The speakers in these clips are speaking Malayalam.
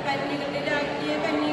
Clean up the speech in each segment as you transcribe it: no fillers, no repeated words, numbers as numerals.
കന്യകളുടെ രാജ്ഞിയെ കന്യ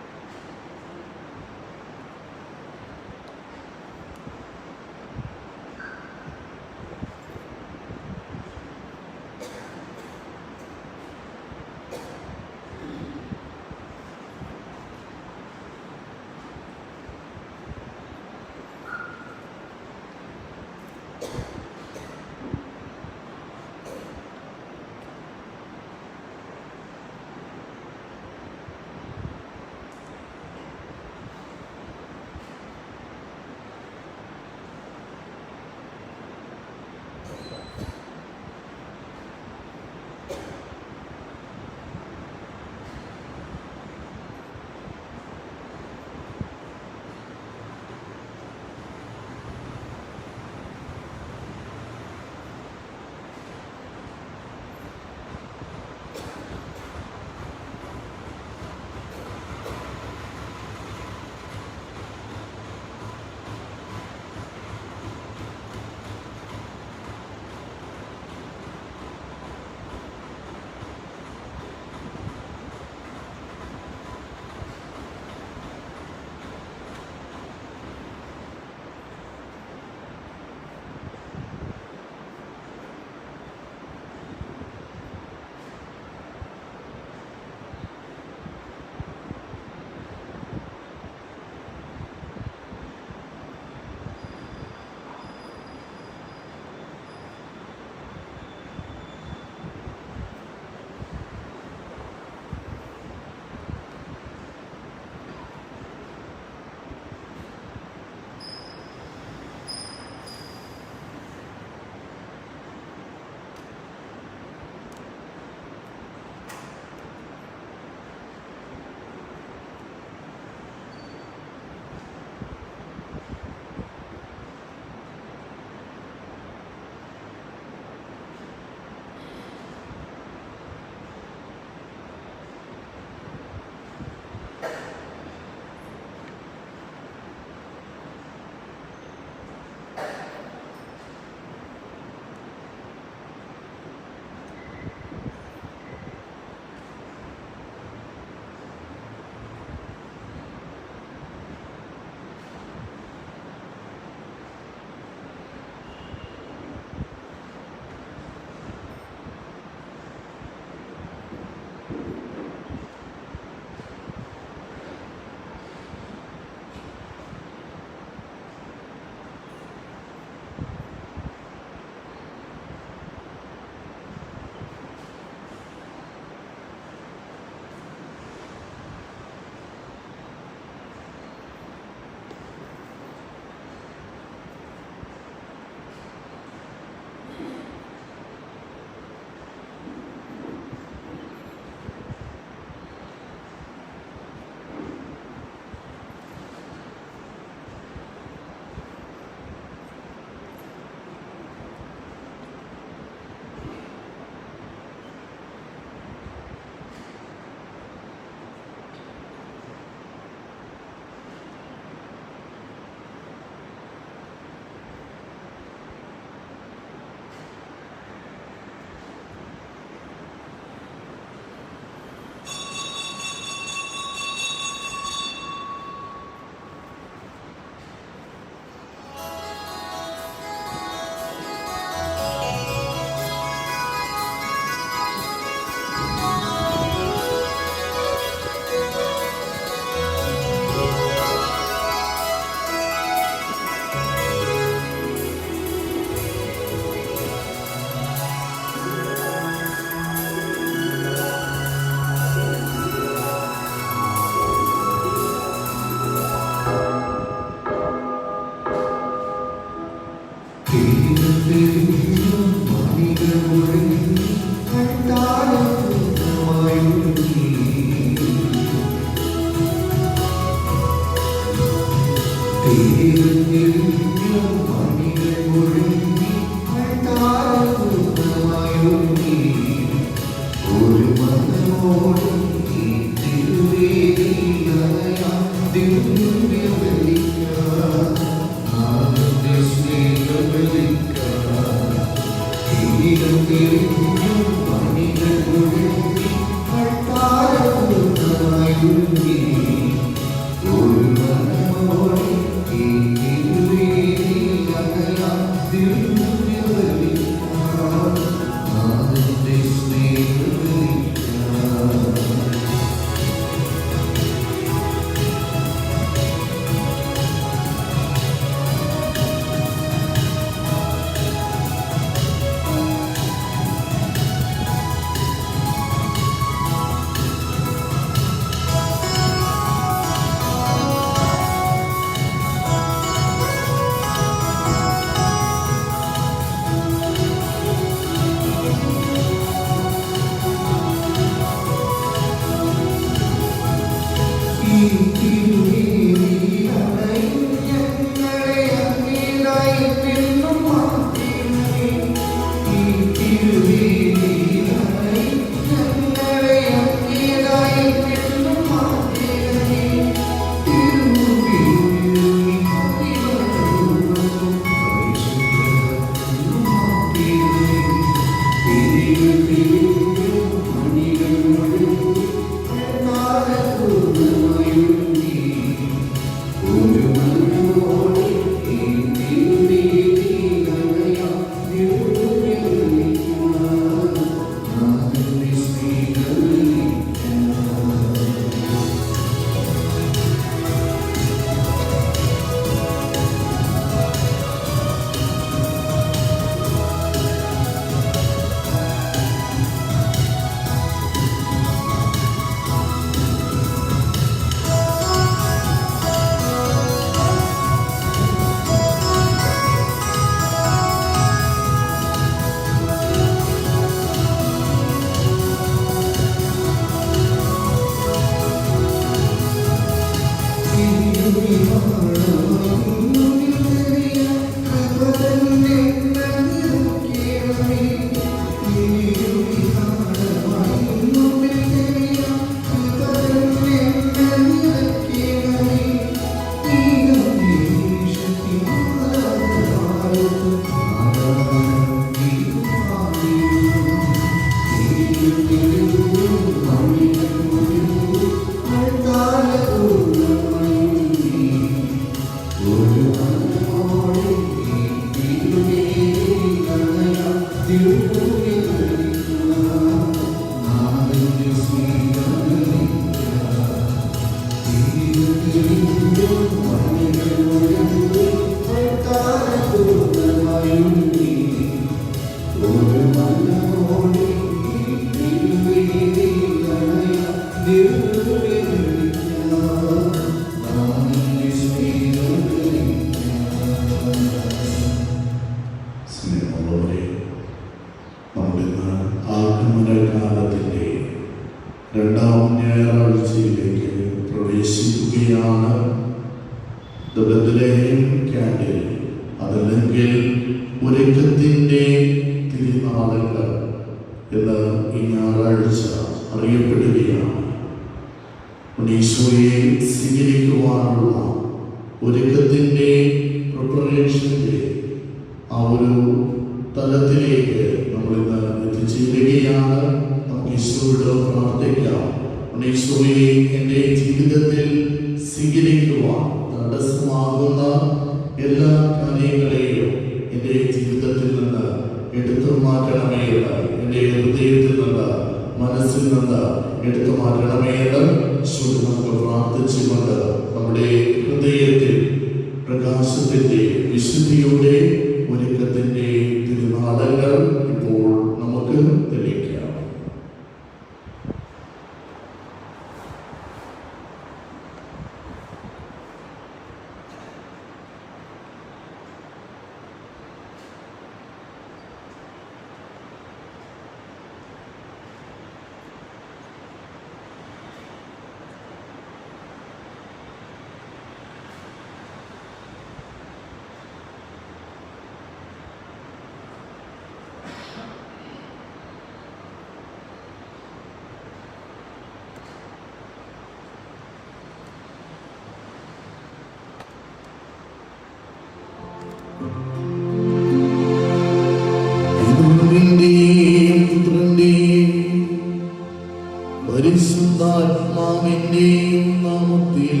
പരിശുദ്ധാത്മാവിന്റെയും നാമത്തിൽ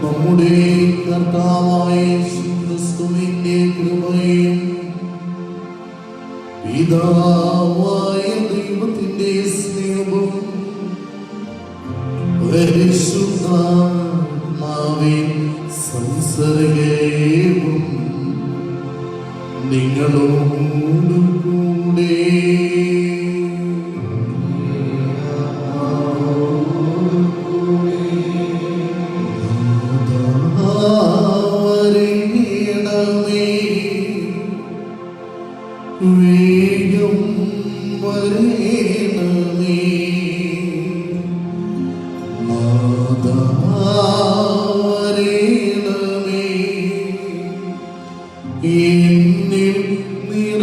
നമ്മുടെ കർത്താവായ യേശുക്രിസ്തുവിന്റെ കൃപയും പിതാവായ ദൈവത്തിന്റെ സ്നേഹവും പരിശുദ്ധാത്മാവിൻ സംസർഗവും നിങ്ങളോടുകൂടെ വേഗം വരേണമേ വരേണമേ എന്നിൽ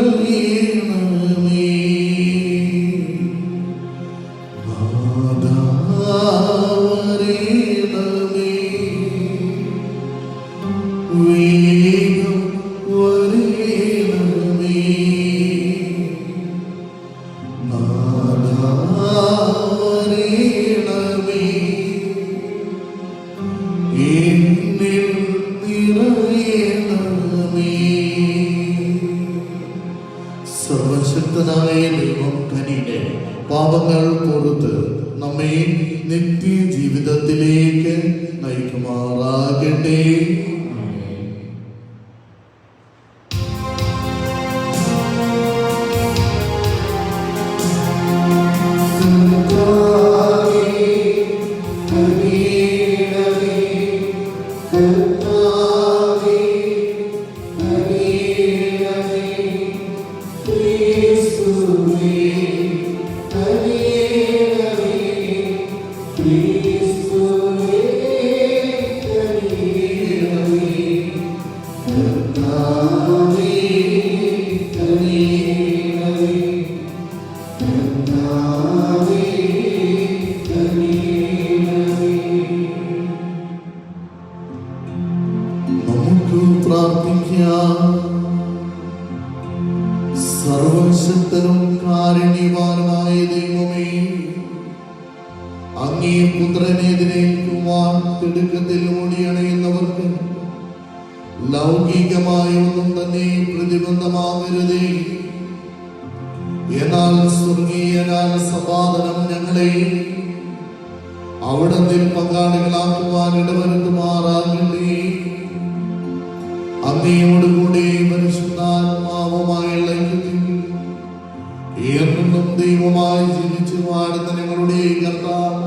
നിറയണമേ വരേണമേ വേഗം വരേണമേ വരേണമേ എന്നിൽ നിറയണമേ. സർവശക്തനായ ദൈവം കനിയുടെ പാപങ്ങൾ പുറത്ത് നമ്മെ നിത്യ ജീവിതത്തിലേക്ക് നയിക്കുമാറാകട്ടെ. സർവശക്തനും കാരുണ്യവാനുമായ ദൈവമേ, അങ്ങേ പുത്രനെതിരേൽക്കുവാൻ തിടുക്കത്തിൽ ഓടിയണയുന്നവർക്ക് ലൗകികമായ ഒന്നും തന്നെ പ്രതിബന്ധമാകരുതേ. എന്നാൽ സ്വർഗീയനായ സമാധാനം ഞങ്ങളെ അവിടത്തിൽ പങ്കാളികളാക്കുവാൻ ഇടവരുത്തുമാറാകട്ടെ. അങ്ങയോടുകൂടി പരിശുദ്ധാത്മാവുമായുള്ള എന്നും ദൈവമായി ജീവിച്ചു വാഴുന്ന ഞങ്ങളുടെ കർത്താവ്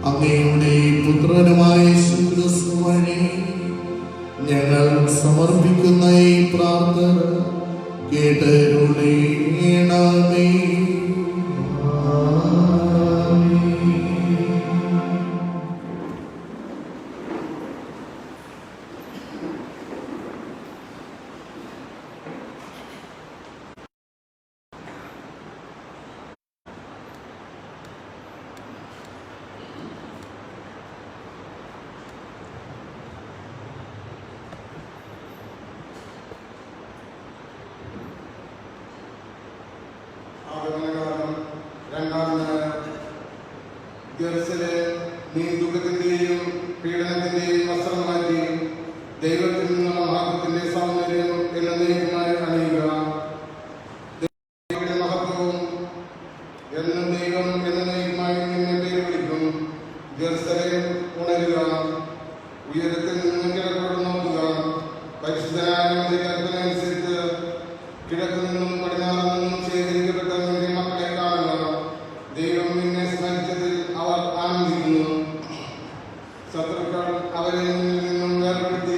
അങ്ങയുടെ പുത്രനുമായ യേശുക്രിസ്തു വഴി ഞങ്ങൾ സമർപ്പിക്കുന്ന ഈ പ്രാർത്ഥന കേട്ടരുളേണമേ. ദുഃഖത്തിന്റെയും പീഡനത്തിന്റെയും വസ്ത്രം മാറ്റി ദൈവത്തിൽ നിന്നുള്ള മഹത്വത്തിന്റെ സൗന്ദര്യം എന്നേക്കുമായി അണിയുക. ദൈവത്തിന്റെ മഹത്വവും എന്നും ദൈവം എന്നേക്കുമായി നിന്നെ പേര് വിളിക്കും. ജെറുസലേം ഉണരുക, ഉയരത്തിൽ നിന്ന് കിഴക്കോട്ട് നോക്കുക. പരിശുദ്ധനായ കൽപ്പനയനുസരിച്ച് കിഴക്ക് നിന്നും പടിഞ്ഞാറ് നിന്നും ശേഖരിക്കപ്പെട്ട നിന്റെ മക്കളെ കാണുക. ദൈവം നിന്നെ സ്മരിച്ചതിൽ അവർ ആനന്ദിക്കുന്നു. ശത്രുക്കൾ അവരെ നിന്നും വേർപെടുത്തി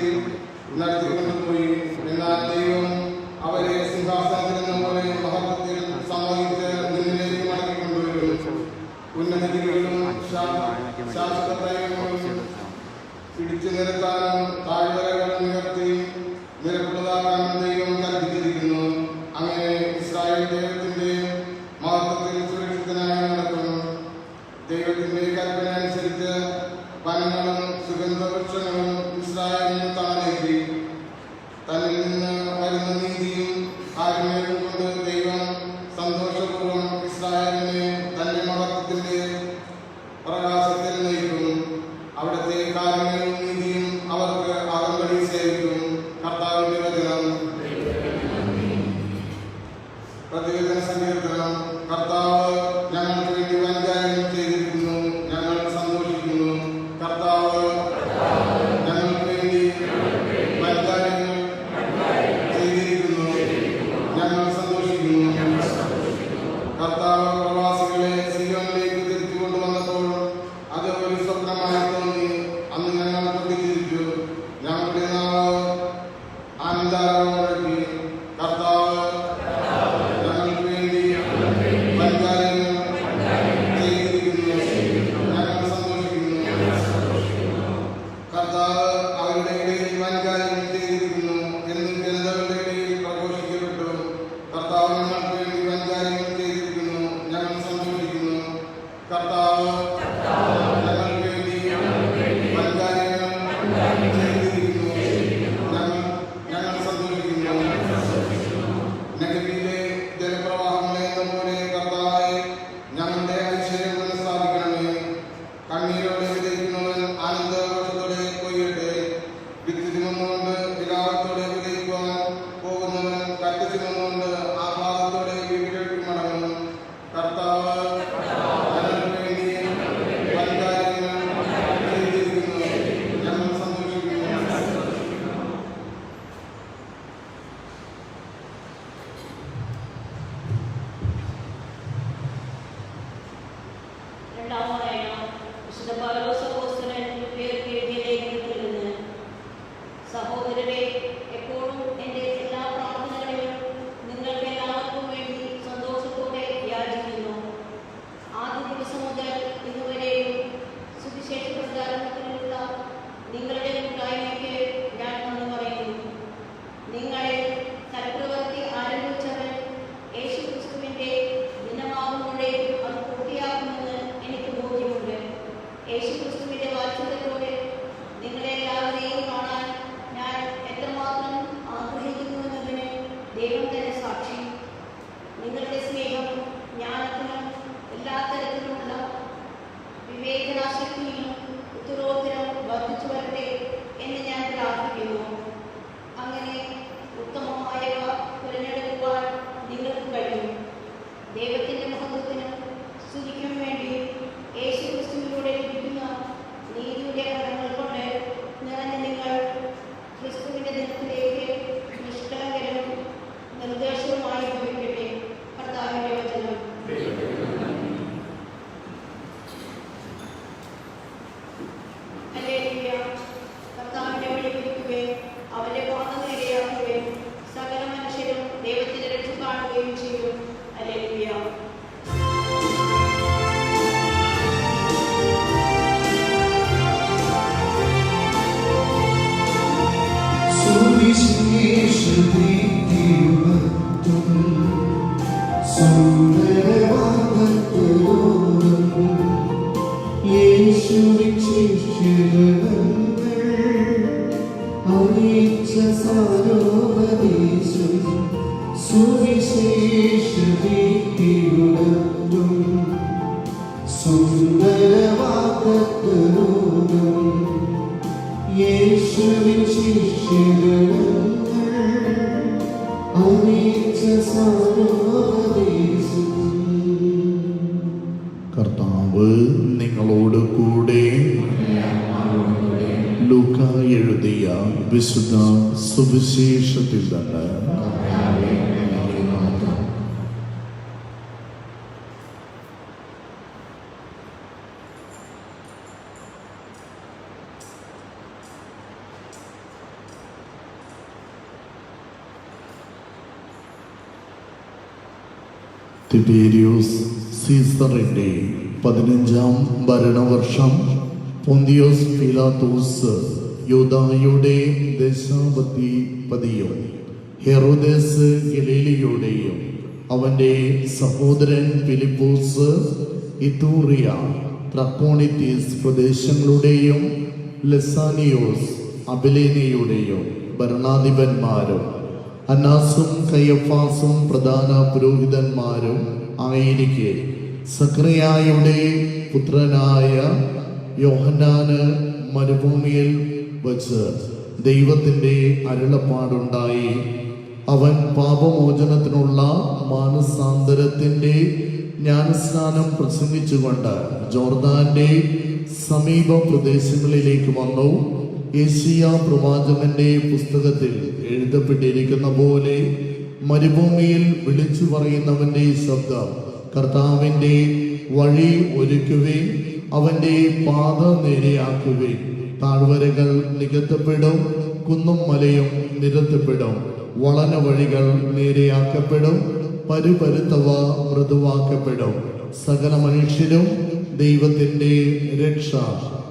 നടത്തിക്കൊണ്ടുപോയി. എന്നാൽ ദൈവം അവരെ സിംഹാസനത്തിൽ നിന്ന പോലെ മഹത്വത്തിൽ സമ്മതിച്ച് നിന്നിലേക്ക് മടക്കിക്കൊണ്ടുവരും. ഉന്നതഗിരികളും ശാശ്വത പ്രയോഗങ്ങളും പിടിച്ചു നിരത്താനും താഴ്വരകൾ ഉയർത്തി നിരപ്പുള്ളതാക്കാനും ദൈവം കൽപ്പിച്ചിരിക്കുന്നു. അങ്ങനെ ഇസ്രായേൽ ദൈവത്തിന്റെ മഹത്വത്തിൽ സുരക്ഷിതനായി നടക്കും. ദൈവത്തിന്റെ കൽപ്പന അനുസരിച്ച് വനങ്ങളും സുഗന്ധവൃക്ഷങ്ങളും ഇസ്രായേലിന് താഴേക്ക് തന്നിൽ നിന്ന് വരുന്ന നീതിയും കാരുണ്യവും കൊണ്ട് പ്രതിവേദന സങ്കീർത്തനം. കർത്താവ് ഞങ്ങൾക്ക് വേണ്ടി വൻകാര്യം ചെയ്തിരിക്കുന്നു, ഞങ്ങൾ സന്തോഷിക്കുന്നു. കർത്താവ് ഞങ്ങൾക്ക് വേണ്ടി വൻകാര്യങ്ങൾ ചെയ്തിരിക്കുന്നു, ഞങ്ങൾ സന്തോഷിക്കുന്നു. കർത്താവ് പ്രവാസികളെ സിയോനിലേക്ക് തിരിച്ചു കൊണ്ടുവന്നപ്പോൾ അത് ഒരു സ്വപ്നമായി തോന്നി. അന്ന് ഞങ്ങൾ പൊട്ടിച്ചിരിച്ചു, ഞങ്ങളുടെ നാവ് ആനന്ദാരവി. കർത്താവ് ഞങ്ങൾക്ക് വേണ്ടി വൻകാര്യങ്ങൾ ചെയ്തിരിക്കുന്നു, ഞങ്ങൾ സന്തോഷിക്കുന്നു. കർത്താവ് അവരുടെ ഇടയിൽ വൻകാര്യങ്ങൾ ചെയ്തിരിക്കുന്നു എന്നും ജനതകളുടെ ഇടയിൽ പ്രഘോഷിക്കപ്പെട്ടു. കർത്താവ് ഞങ്ങൾക്ക് വേണ്ടി വൻകാര്യങ്ങൾ ചെയ്തിരിക്കുന്നു, ഞങ്ങൾ സന്തോഷിക്കുന്നു. കർത്താവ് ഞങ്ങൾക്ക് വേണ്ടി വൻകാര്യങ്ങൾ ചെയ്തിരിക്കുന്നു, ഞങ്ങൾ സന്തോഷിക്കുന്നു. നെഗറ്റീവിലെ ജലപ്രവാഹങ്ങളെ പോലെ കർത്താവെ ഞങ്ങളുടെ ഐശ്വര്യം പുനഃസ്ഥാപിക്കണമേ. കണ്ണീരോടെ വിതയ്ക്കുന്നവൻ ആനന്ദഘോഷത്തോടെ കൊയ്യട്ടെ. വിത്ത് ചുമന്നുകൊണ്ട് വിലാപത്തോടെ വിതയ്ക്കുവാൻ പോകുന്നവൻ കറ്റ് ചുമന്നുകൊണ്ട് ആഹ്ലാദത്തോടെ വീട്ടിലേക്ക് മടങ്ങും. കർത്താവ് ഞങ്ങൾക്ക് വേണ്ടി വൻകാര്യങ്ങൾ ചെയ്തിരിക്കുന്നു, ഞങ്ങൾ സന്തോഷിക്കുന്നു. രണ്ടാമതായ വിശുദ്ധ പൗലോസ് അപ്പോസ്തലൻ ഫിലിപ്പിയർക്ക് എഴുതിയ ലേഖനത്തിൽ നിന്ന്, സഹോദരരെ, എപ്പോഴും എൻ്റെ എല്ലാ പ്രാർത്ഥനകളിലും നിങ്ങൾക്ക് എല്ലാവർക്കും വേണ്ടി സന്തോഷത്തോടെ യാചിക്കുന്നു. ആദ്യ ദിവസം മുതൽ ഇന്നുവരെയും സുവിശേഷ പ്രചാരണത്തിനുള്ള നിങ്ങളുടെ കൂട്ടായ്മയ്ക്ക് ഞാൻ നന്ദി പറയുന്നു. നിങ്ങളിൽ സൽപ്രവൃത്തി ആരംഭിച്ചവൻ യേശുക്രിസ്തുവിൻ്റെ ദിനമാകുമ്പോഴേക്കും അത് പൂർത്തിയാക്കുമെന്ന് എനിക്ക് ബോധ്യമുണ്ട്. യേശുക്രിസ്തുവിൻ്റെ വാത്സല്യത്തോടെ നിങ്ങളെ എല്ലാവരെയും കാണാൻ ഞാൻ എത്രമാത്രം ആഗ്രഹിക്കുന്നുവെന്നതിന് ദൈവം തന്നെ സാക്ഷി. നിങ്ങളുടെ സ്നേഹം ജ്ഞാനത്തിനും എല്ലാ തരത്തിലുള്ള വിവേചനാശക്തിയിലും ഉത്തരോത്തരം വർദ്ധിച്ചു വരട്ടെ എന്ന് ഞാൻ പ്രാർത്ഥിക്കുന്നു. അങ്ങനെ ഉത്തമമായവ തിരഞ്ഞെടുക്കുവാൻ നിങ്ങൾക്ക് കഴിയും. ദൈവത്തിൻ്റെ മഹത്വത്തിനും സ്തുതിക്കും വേണ്ടി യേശുക്രിസ്തുവിലൂടെ ലഭിക്കുന്ന നീതിയുടെ ഫലങ്ങൾ കൊണ്ട് നിറഞ്ഞ നിങ്ങൾ ക്രിസ്തുവിൻ്റെ ദിനത്തിലേക്ക് നിഷ്കളങ്കരും നിർദ്ദേശവുമായി ഭവിക്കട്ടെ. കർത്താവിൻ്റെ വചനം. ഹല്ലേലൂയ. കർത്താവിൻ്റെ വഴി പിടിക്കുകയും അവൻ്റെ പാദങ്ങൾ ഇടയാക്കുകയും സകല മനുഷ്യരും ദൈവത്തിൻ്റെ രക്ഷ കാണുകയും ചെയ്യും. ഹല്ലേലൂയ. കർത്താവ് നിങ്ങളോട് കൂടെ. ലൂക്ക എഴുതിയ വിശുദ്ധ സുവിശേഷത്തിൽ നിന്ന്. തിബേരിയോസ് സീസറിന്റെ 15-ാം ഭരണവർഷം പൊന്തിയോസ് പീലാത്തോസ് യൂദായുടെ ദേശാധിപതിയും ഹെറോദേസ് ഗലീലയുടെയും അവന്റെ സഹോദരൻ ഫിലിപ്പോസ് ഇത്തൂറിയ ത്രക്കോണിത്തീസ് പ്രദേശങ്ങളുടെയും ലസാനിയോസ് അബിലേനയുടെയും ഭരണാധിപന്മാരും അന്നാസും കയ്യഫാസും പ്രധാന പുരോഹിതന്മാരും ആയിരിക്കെ സക്രിയായുടെ പുത്രനായ യോഹന്നാന് മരുഭൂമിയിൽ വച്ച് ദൈവത്തിൻ്റെ അരുളപ്പാടുണ്ടായി. അവൻ പാപമോചനത്തിനുള്ള മാനസാന്തരത്തിന്റെ ജ്ഞാനസ്നാനം പ്രസംഗിച്ചുകൊണ്ട് ജോർദാന്റെ സമീപ പ്രദേശങ്ങളിലേക്ക് വന്നു. യെശയ്യാ പ്രവാചകന്റെ പുസ്തകത്തിൽ എഴുതപ്പെട്ടിരിക്കുന്ന പോലെ മരുഭൂമിയിൽ വിളിച്ചു പറയുന്നവന്റെ ശബ്ദം, കർത്താവിന്റെ വഴി ഒരുക്കുവിൻ, അവന്റെ പാത നേരെയാക്കുവിൻ. താഴ്വരകൾ നികത്തപ്പെടും, കുന്നും മലയും നിരത്തപ്പെടും, വളന വഴികൾ നേരെയാക്കപ്പെടും, പരുപരുത്തവ മൃദുവാക്കപ്പെടും. സകല മനുഷ്യരും ദൈവത്തിന്റെ രക്ഷ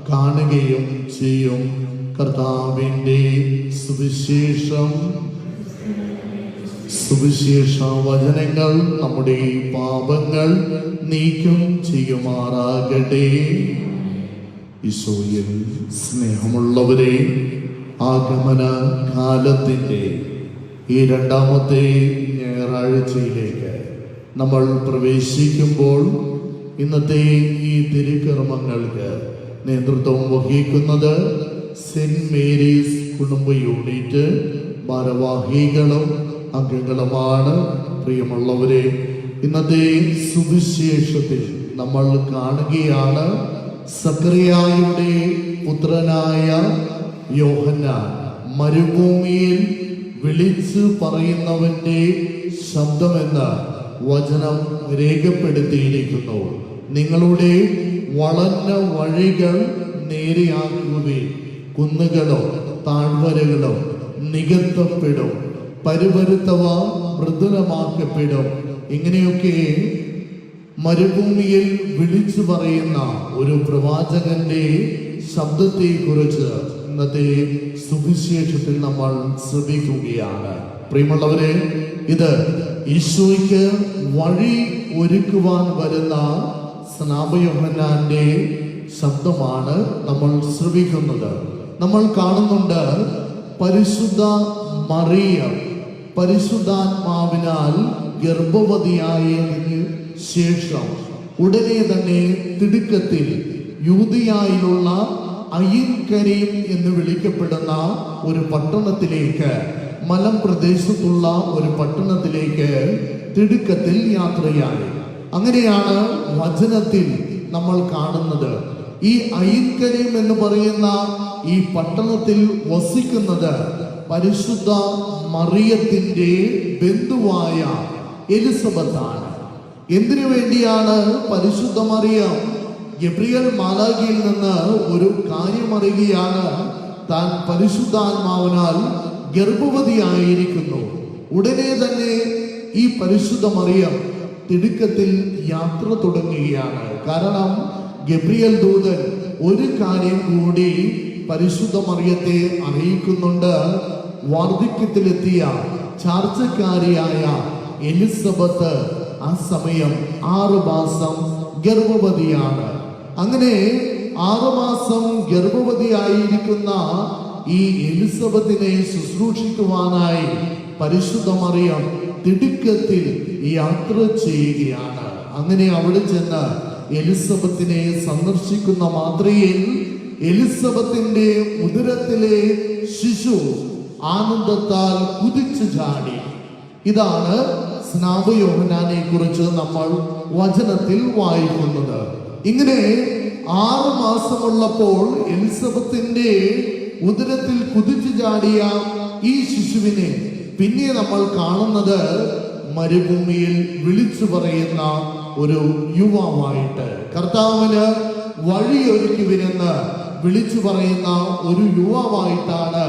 കാണുകയും ചെയ്യും. കർത്താവിന്റെ സുവിശേഷ വചനങ്ങൾ നമ്മുടെ പാപങ്ങൾ നീക്കം ചെയ്യുമാറാകട്ടെ. ഈശോയിൽ സ്നേഹമുള്ളവരെ, ആഗമന കാലത്തിന്റെ ഈ രണ്ടാമത്തെ ഞായറാഴ്ചയിലേക്ക് നമ്മൾ പ്രവേശിക്കുമ്പോൾ ഇന്നത്തെ ഈ തിരുക്കർമ്മങ്ങൾക്ക് നേതൃത്വം വഹിക്കുന്നത് സെന്റ് മേരീസ് കുടുംബ യൂണിറ്റ് ഭാരവാഹികളും അംഗങ്ങളുമാണ്. പ്രിയമുള്ളവരെ, ഇന്നത്തെ സുവിശേഷത്തിൽ നമ്മൾ കാണുകയാണ് സക്കറിയായുടെ പുത്രനായ യോഹന്നാൻ മരുഭൂമിയിൽ വിളിച്ചു പറയുന്നവന്റെ ശബ്ദമെന്ന് വചനം രേഖപ്പെടുത്തിയിരിക്കുന്നു. നിങ്ങളുടെ വളഞ്ഞ വഴികൾ നേരെയാക്കുകയും കുന്നുകളോ താഴ്വരകളോ നികത്തപ്പെടും, പരുപരുത്തവ മൃദുലമാക്കപ്പെടും. ഇങ്ങനെയൊക്കെ മരുഭൂമിയിൽ വിളിച്ചു പറയുന്ന ഒരു പ്രവാചകന്റെ ശബ്ദത്തെ കുറിച്ച് ഇന്നത്തെ സുവിശേഷത്തിൽ നമ്മൾ ശ്രദ്ധിക്കുകയാണ്. പ്രിയമുള്ളവരെ, ഇത് ഈശോയ്ക്ക് വഴി ഒരുക്കുവാൻ വരുന്ന സ്നാപക യോഹന്നാന്റെ ശബ്ദമാണ് നമ്മൾ ശ്രവിക്കുന്നത്. നമ്മൾ കാണുന്നുണ്ട് പരിശുദ്ധ മറിയം പരിശുദ്ധാത്മാവിനാൽ ഗർഭവതിയായതിനു ശേഷം ഉടനെ തന്നെ തിടുക്കത്തിൽ യൂദയായിലുള്ള അയിൻകരീം എന്ന് വിളിക്കപ്പെടുന്ന ഒരു പട്ടണത്തിലേക്ക്, മലമ്പ്രദേശത്തുള്ള ഒരു പട്ടണത്തിലേക്ക് തിടുക്കത്തിൽ യാത്രയായി. അങ്ങനെയാണ് വചനത്തിൽ നമ്മൾ കാണുന്നത്. ഈ അയിൻകരീം എന്ന് പറയുന്ന ഈ പട്ടണത്തിൽ വസിക്കുന്നത് പരിശുദ്ധ മറിയത്തിന്റെ ബന്ധുവായ എലിസബത്താണ്. എന്തിനു വേണ്ടിയാണ് പരിശുദ്ധ മറിയം ഗബ്രിയേൽ മാലാഖയിൽ നിന്ന് ഒരു കാര്യം അറിയുകയാണ്. താൻ പരിശുദ്ധാത്മാവിനാൽ ഗർഭവതിയായിരിക്കുന്നു. ഉടനെ തന്നെ ഈ പരിശുദ്ധ മറിയം തിടുക്കത്തിൽ യാത്ര തുടങ്ങുകയാണ്. കാരണം ഗബ്രിയേൽ ദൂതൻ ഒരു കാര്യം കൂടി പരിശുദ്ധ മറിയത്തെ അറിയിക്കുന്നുണ്ട്. വാർദ്ധക്യത്തിലെത്തിയ ചാർച്ചക്കാരിയായ എലിസബത്ത് ആ സമയം 6 മാസം ഗർഭവതിയാണ്. അങ്ങനെ 6 മാസം ഗർഭവതിയായിരിക്കുന്ന ഈ എലിസബത്തിനെ ശുശ്രൂഷിക്കുവാനായി പരിശുദ്ധ മറിയം തിടുക്കത്തിൽ യാത്ര ചെയ്യുകയാണ്. അങ്ങനെ അവിടെ ചെന്ന് എലിസബത്തിനെ സന്ദർശിക്കുന്ന മാത്രയിൽ എലിസബത്തിന്റെ ഉദരത്തിലെ ശിശു ആനന്ദത്താൽ കുതിച്ചു ചാടി. ഇതാണ് സ്നാപക യോഹന്നാനെ കുറിച്ച് നമ്മൾ വചനത്തിൽ വായിക്കുന്നത്. ഇങ്ങനെ 6 മാസമുള്ളപ്പോൾ എലിസബത്തിന്റെ ഉദരത്തിൽ കുതിച്ചു ചാടിയ ഈ ശിശുവിനെ പിന്നെ നമ്മൾ കാണുന്നത് മരുഭൂമിയിൽ വിളിച്ചു പറയുന്ന ഒരു യുവാവായിട്ട്, കർത്താവിന് വഴിയൊരുക്കുവിനെന്ന് വിളിച്ചു പറയുന്ന ഒരു യുവാവായിട്ടാണ്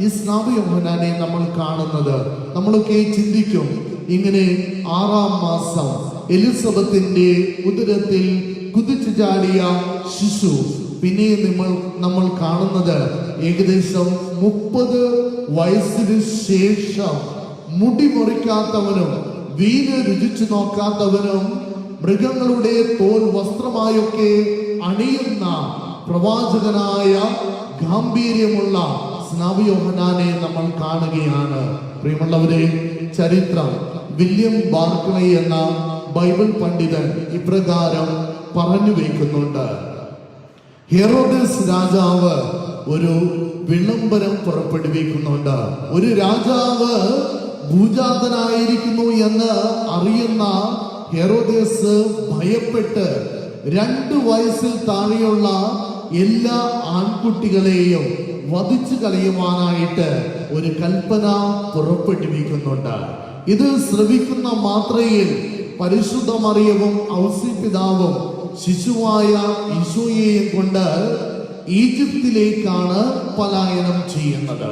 ഈ സ്നാപക യോഹന്നാനെ നമ്മൾ കാണുന്നത്. നമ്മളൊക്കെ ചിന്തിക്കും, ഇങ്ങനെ 6-ാം മാസം എലിസബത്തിന്റെ ഉദരത്തിൽ കുതിച്ചു ചാടിയ ശിശു, പിന്നെ നമ്മൾ കാണുന്നത് ഏകദേശം 30 വയസ്സിന് ശേഷം മുടി മുറിക്കാത്തവനും വീന് രുചിച്ചു നോക്കാത്തവനും മൃഗങ്ങളുടെ തോൽ വസ്ത്രമായൊക്കെ അണിയുന്ന പ്രവാചകനായ ഗാംഭീര്യമുള്ള സ്നാപക യോഹന്നാനെ നമ്മൾ കാണുകയാണ്. പ്രിയമുള്ളവരെ, ചരിത്രം വില്യം ബാർക്ലേ എന്ന ബൈബിൾ പണ്ഡിതൻ ഇപ്രകാരം പറഞ്ഞു വയ്ക്കുന്നുണ്ട്. ഹെറോദസ് രാജാവ് ഒരു വിളംബരം പുറപ്പെടുവിക്കുന്നുണ്ട്. ഒരു രാജാവ് ഭൂജാതനായിരിക്കുന്നു എന്ന് അറിയുന്ന ഹെരോദേസ് ഭയപ്പെട്ട് 2 വയസ്സിൽ താഴെയുള്ള എല്ലാ ആൺകുട്ടികളെയും വധിച്ചു കളയുവാനായിട്ട് ഒരു കൽപ്പന പുറപ്പെടുവിക്കുന്നുണ്ട്. ഇത് ശ്രവിക്കുന്ന മാത്രയിൽ പരിശുദ്ധ മറിയവും ഔസേപ്പിതാവും ശിശുവായ ഈശോയെയും കൊണ്ട് ഈജിപ്തിലേക്കാണ് പലായനം ചെയ്യുന്നത്.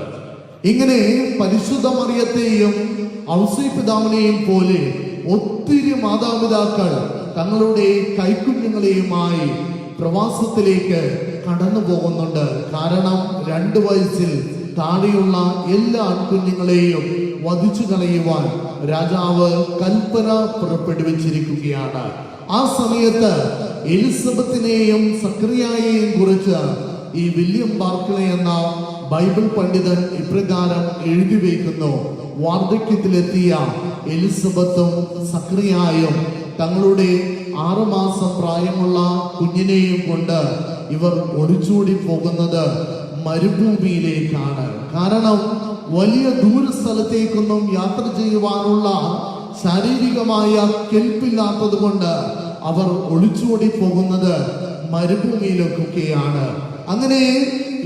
ഇങ്ങനെ പരിശുദ്ധ മറിയത്തെയും ഔസേപ്പിതാവിനെയും പോലെ ഒത്തിരി മാതാപിതാക്കൾ തങ്ങളുടെ കൈക്കുഞ്ഞുങ്ങളെയുമായി പ്രവാസത്തിലേക്ക് കടന്നു പോകുന്നുണ്ട്. കാരണം 2 വയസ്സിൽ താഴെയുള്ള എല്ലാ ആൺകുഞ്ഞുങ്ങളെയും വധിച്ചു കളയുവാൻ രാജാവ് കൽപ്പന പുറപ്പെടുവിച്ചിരിക്കുകയാണ്. ആ സമയത്ത് എലിസബത്തിനെയും സക്രിയായെയും കുറിച്ച് ഈ വില്യം ബാർക്ലേ എന്ന ബൈബിൾ പണ്ഡിതൻ ഇപ്രകാരം എഴുതി വയ്ക്കുന്നു: വാർദ്ധക്യത്തിലെത്തിയ എലിസബത്തും സക്രിയായും തങ്ങളുടെ 6 മാസം പ്രായമുള്ള കുഞ്ഞിനെയും കൊണ്ട് ഇവർ ഒളിച്ചോടി പോകുന്നത് മരുഭൂമിയിലേക്കാണ്. കാരണം വലിയ ദൂരസ്ഥലത്തേക്കൊന്നും യാത്ര ചെയ്യുവാനുള്ള ശാരീരികമായ കെൽപ്പില്ലാത്തത് കൊണ്ട് അവർ ഒളിച്ചോടി പോകുന്നത് മരുഭൂമിയിലേക്കൊക്കെയാണ്. അങ്ങനെ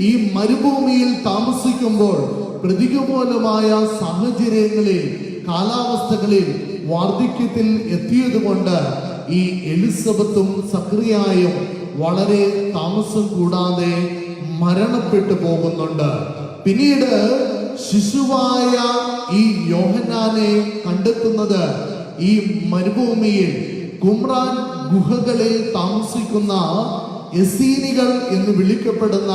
ഈ മരുഭൂമിയിൽ താമസിക്കുമ്പോൾ പ്രതികൂലമായ സാഹചര്യങ്ങളിൽ, കാലാവസ്ഥകളിൽ വാർദ്ധക്യത്തിൽ എത്തിയത് കൊണ്ട് ഈ എലിസബത്തും സക്രിയായും വളരെ താമസം കൂടാതെ മരണപ്പെട്ടു പോകുന്നുണ്ട്. പിന്നീട് ശിശുവായ ഈ യോഹന്നാനെ കണ്ടെത്തുന്നത് ഈ മരുഭൂമിയിൽ കുമ്രാൻ ഗുഹകളിൽ താമസിക്കുന്ന എസീനികൾ എന്ന് വിളിക്കപ്പെടുന്ന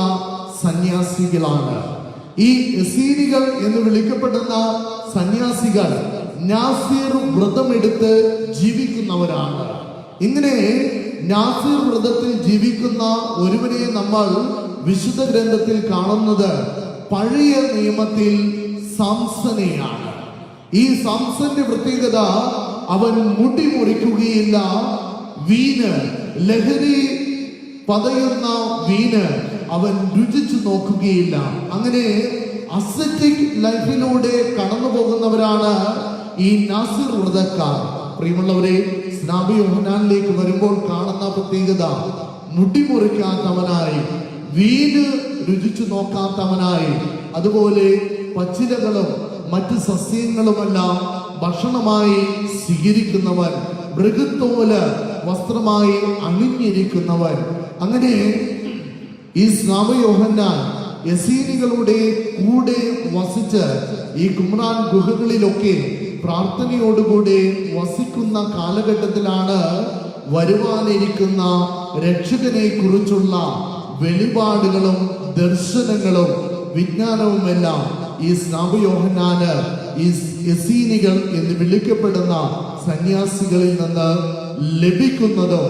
സന്യാസികളാണ്. ഈ എസീനികൾ എന്ന് വിളിക്കപ്പെടുന്ന സന്യാസികൾ നാസിർ വ്രതമെടുത്ത് ജീവിക്കുന്നവരാണ്. ഇങ്ങനെ നാസിർ വ്രതത്തിൽ ജീവിക്കുന്ന ഒരുവനെ നമ്മൾ വിശുദ്ധ ഗ്രന്ഥത്തിൽ കാണുന്നത് പഴയ നിയമത്തിൽ സാംസനെയാണ്. ഈ സാംസന്റെ പ്രത്യേകത, അവൻ മുടി മുറിക്കുകയില്ല, വീന്, ലഹരി പതയുന്ന വീന് അവൻ രുചിച്ചു നോക്കുകയില്ല. അങ്ങനെ അസറ്റിക് ലൈഫിലൂടെ കടന്നു പോകുന്നവരാണ് ഈ നാസിർ വ്രതക്കാർ. പ്രിയമുള്ളവരെ, സ്നാപി യോഹന്നാനിലേക്ക് വരുമ്പോൾ കാണുന്ന പ്രത്യേകത, മുടി മുറിക്കാത്തവനായി, വീന് രുചിച്ചു നോക്കാത്തവനായി, അതുപോലെ പച്ചിലകളും മറ്റ് സസ്യങ്ങളുമെല്ലാം ഭക്ഷണമായി സ്വീകരിക്കുന്നവൻ, മൃഗത്തോല് വസ്ത്രമായി അണിഞ്ഞിരിക്കുന്നവൻ. അങ്ങനെ ഈ സ്നാപക യോഹന്നാൻ എസീനികളുടെ കൂടെ വസിച്ച് ഈ കുമ്രാൻ ഗുഹകളിലൊക്കെ പ്രാർത്ഥനയോടുകൂടെ വസിക്കുന്ന കാലഘട്ടത്തിലാണ് വരുവാനിരിക്കുന്ന രക്ഷകനെ കുറിച്ചുള്ള വെളിപാടുകളും ദർശനങ്ങളും വിജ്ഞാനവുമെല്ലാം ഈ സ്നാപക യോഹന്നാന് ഈ എസീനികൾ എന്ന് വിളിക്കപ്പെടുന്ന സന്യാസികളിൽ നിന്ന് ലഭിക്കുന്നതും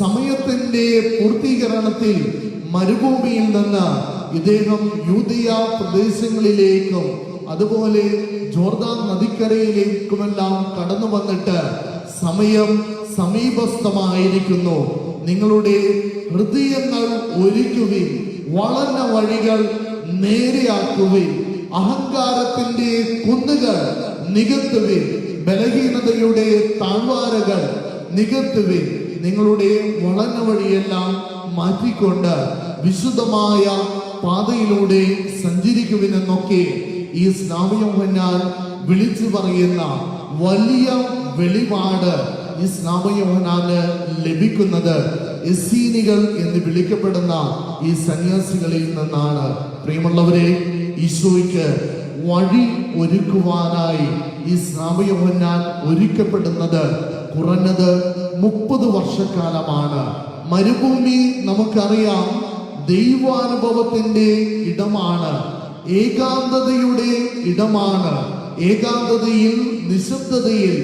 സമയത്തിന്റെ പൂർത്തീകരണത്തിൽ മരുഭൂമിയിൽ നിന്ന് ഇദ്ദേഹം യൂദയ പ്രദേശങ്ങളിലേക്കും അതുപോലെ ജോർദാൻ നദിക്കരയിലേക്കുമെല്ലാം കടന്നു വന്നിട്ട് സമയം സമീപസ്ഥമായിരിക്കുന്നു, നിങ്ങളുടെ ഹൃദയങ്ങൾ ഒരുക്കുവിൻ, വളഞ്ഞ വഴികൾ നേരെയാക്കുവിൻ, അഹങ്കാരത്തിന്റെ കുന്നുകൾ നികത്തുവിൻ, ബലഹീനതയുടെ താഴ്വാരകൾ നികത്തുവിൻ, നിങ്ങളുടെ വളഞ്ഞ വഴിയെല്ലാം മാറ്റിക്കൊണ്ട് വിശുദ്ധമായ പാതയിലൂടെ സഞ്ചരിക്കുവിനെന്നൊക്കെ ഈ സ്നാപക യോഹന്നാൻ വിളിച്ചു പറയുന്ന വലിയ വെളിപാട് ഈ സ്നാപക യോഹന്നാന് ലഭിക്കുന്നത് എസീനികൾ എന്ന് വിളിക്കപ്പെടുന്ന ഈ സന്യാസികളിൽ നിന്നാണ്. പ്രിയമുള്ളവരെ, ഈശോയ്ക്ക് വഴി ഒരുക്കുവാനായി ഈ സ്നാപക യോഹന്നാൻ ഒരുക്കപ്പെടുന്നത് കുറഞ്ഞത് 30 വർഷക്കാലമാണ്. മരുഭൂമി നമുക്കറിയാം ദൈവാനുഭവത്തിന്റെ ഇടമാണ്, ഏകാന്തതയുടെ ഇടമാണ്. ഏകാന്തതയിൽ, നിശബ്ദതയിൽ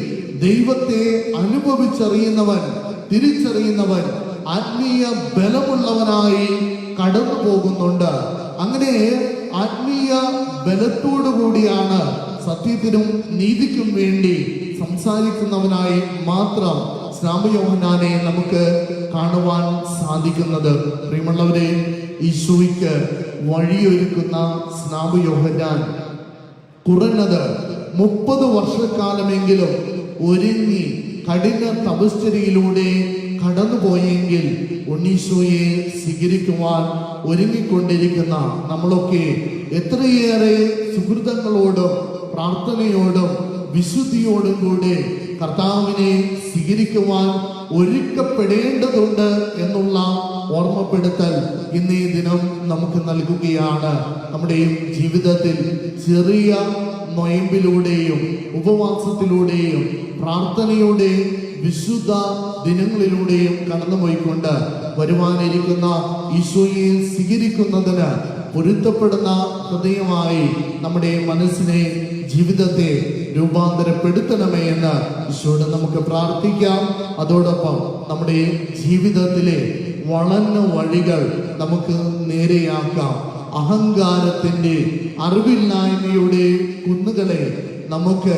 ദൈവത്തെ അനുഭവിച്ചറിയുന്നവൻ, തിരിച്ചറിയുന്നവൻ ആത്മീയ ബലമുള്ളവനായി കടന്നു പോകുന്നുണ്ട്. അങ്ങനെ ആത്മീയ ബലത്തോടു കൂടിയാണ് സത്യത്തിനും നീതിക്കും വേണ്ടി സംസാരിക്കുന്നവനായി മാത്രം സ്നാപക യോഹന്നാനെ നമുക്ക് കാണുവാൻ സാധിക്കുന്നത്. പ്രിയമുള്ളവരെ, ഈശോയ്ക്ക് വഴിയൊരുക്കുന്ന സ്നാപക യോഹന്നാൻ കുറഞ്ഞത് 30 വർഷക്കാലമെങ്കിലും ഒരുങ്ങി കഠിന തപശ്ചര്യയിലൂടെ കടന്നുപോയെങ്കിൽ ഉണ്ണീശോയെ സ്വീകരിക്കുവാൻ ഒരുങ്ങിക്കൊണ്ടിരിക്കുന്ന നമ്മളൊക്കെ എത്രയേറെ സുഹൃതങ്ങളോടും പ്രാർത്ഥനയോടും വിശുദ്ധിയോടും കൂടെ കർത്താവിനെ സ്വീകരിക്കുവാൻ ഒരുക്കപ്പെടേണ്ടതുണ്ട് എന്നുള്ള ഓർമ്മപ്പെടുത്തൽ ഇന്നേ ദിനം നമുക്ക് നൽകുകയാണ്. നമ്മുടെ ജീവിതത്തിൽ ചെറിയ നൊയമ്പിലൂടെയും ഉപവാസത്തിലൂടെയും പ്രാർത്ഥനയുടെയും വിശുദ്ധ ദിനങ്ങളിലൂടെയും കടന്നുപോയിക്കൊണ്ട് വരുവാനിരിക്കുന്ന ഈശോയെ സ്വീകരിക്കുന്നതിന് പൊരുത്തപ്പെടുന്ന ഹൃദയമായി നമ്മുടെ മനസ്സിനെ ജീവിതത്തെ രൂപാന്തരപ്പെടുത്തണമേ എന്ന് ഈശോയോട് നമുക്ക് പ്രാർത്ഥിക്കാം. അതോടൊപ്പം നമ്മുടെ ജീവിതത്തിലെ വളഞ്ഞ വഴികൾ നമുക്ക് നേരെയാക്കാം. അഹങ്കാരത്തിന്റെ അറിവില്ലായ്മയുടെ കുന്നുകളെ നമുക്ക്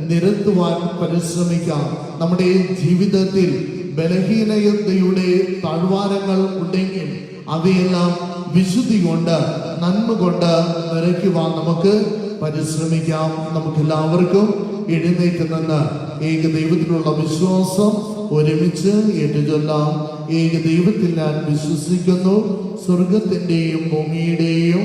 നിരത്തുവാൻ പരിശ്രമിക്കാം. നമ്മുടെ ജീവിതത്തിൽ ബലഹീനതയുടെ താഴ്വാരങ്ങൾ ഉണ്ടെങ്കിൽ അവയെല്ലാം വിശുദ്ധി കൊണ്ട് നന്മ കൊണ്ട് നിറയ്ക്കുവാൻ നമുക്ക് പരിശ്രമിക്കാം. നമുക്കെല്ലാവർക്കും എഴുന്നേറ്റ് നിന്ന് ഏക ദൈവത്തിലുള്ള വിശ്വാസം ഒരുമിച്ച് ഏറ്റുചൊല്ലാം. ഏക ദൈവത്തിൽ ഞാൻ വിശ്വസിക്കുന്നു, സ്വർഗത്തിന്റെയും ഭൂമിയുടെയും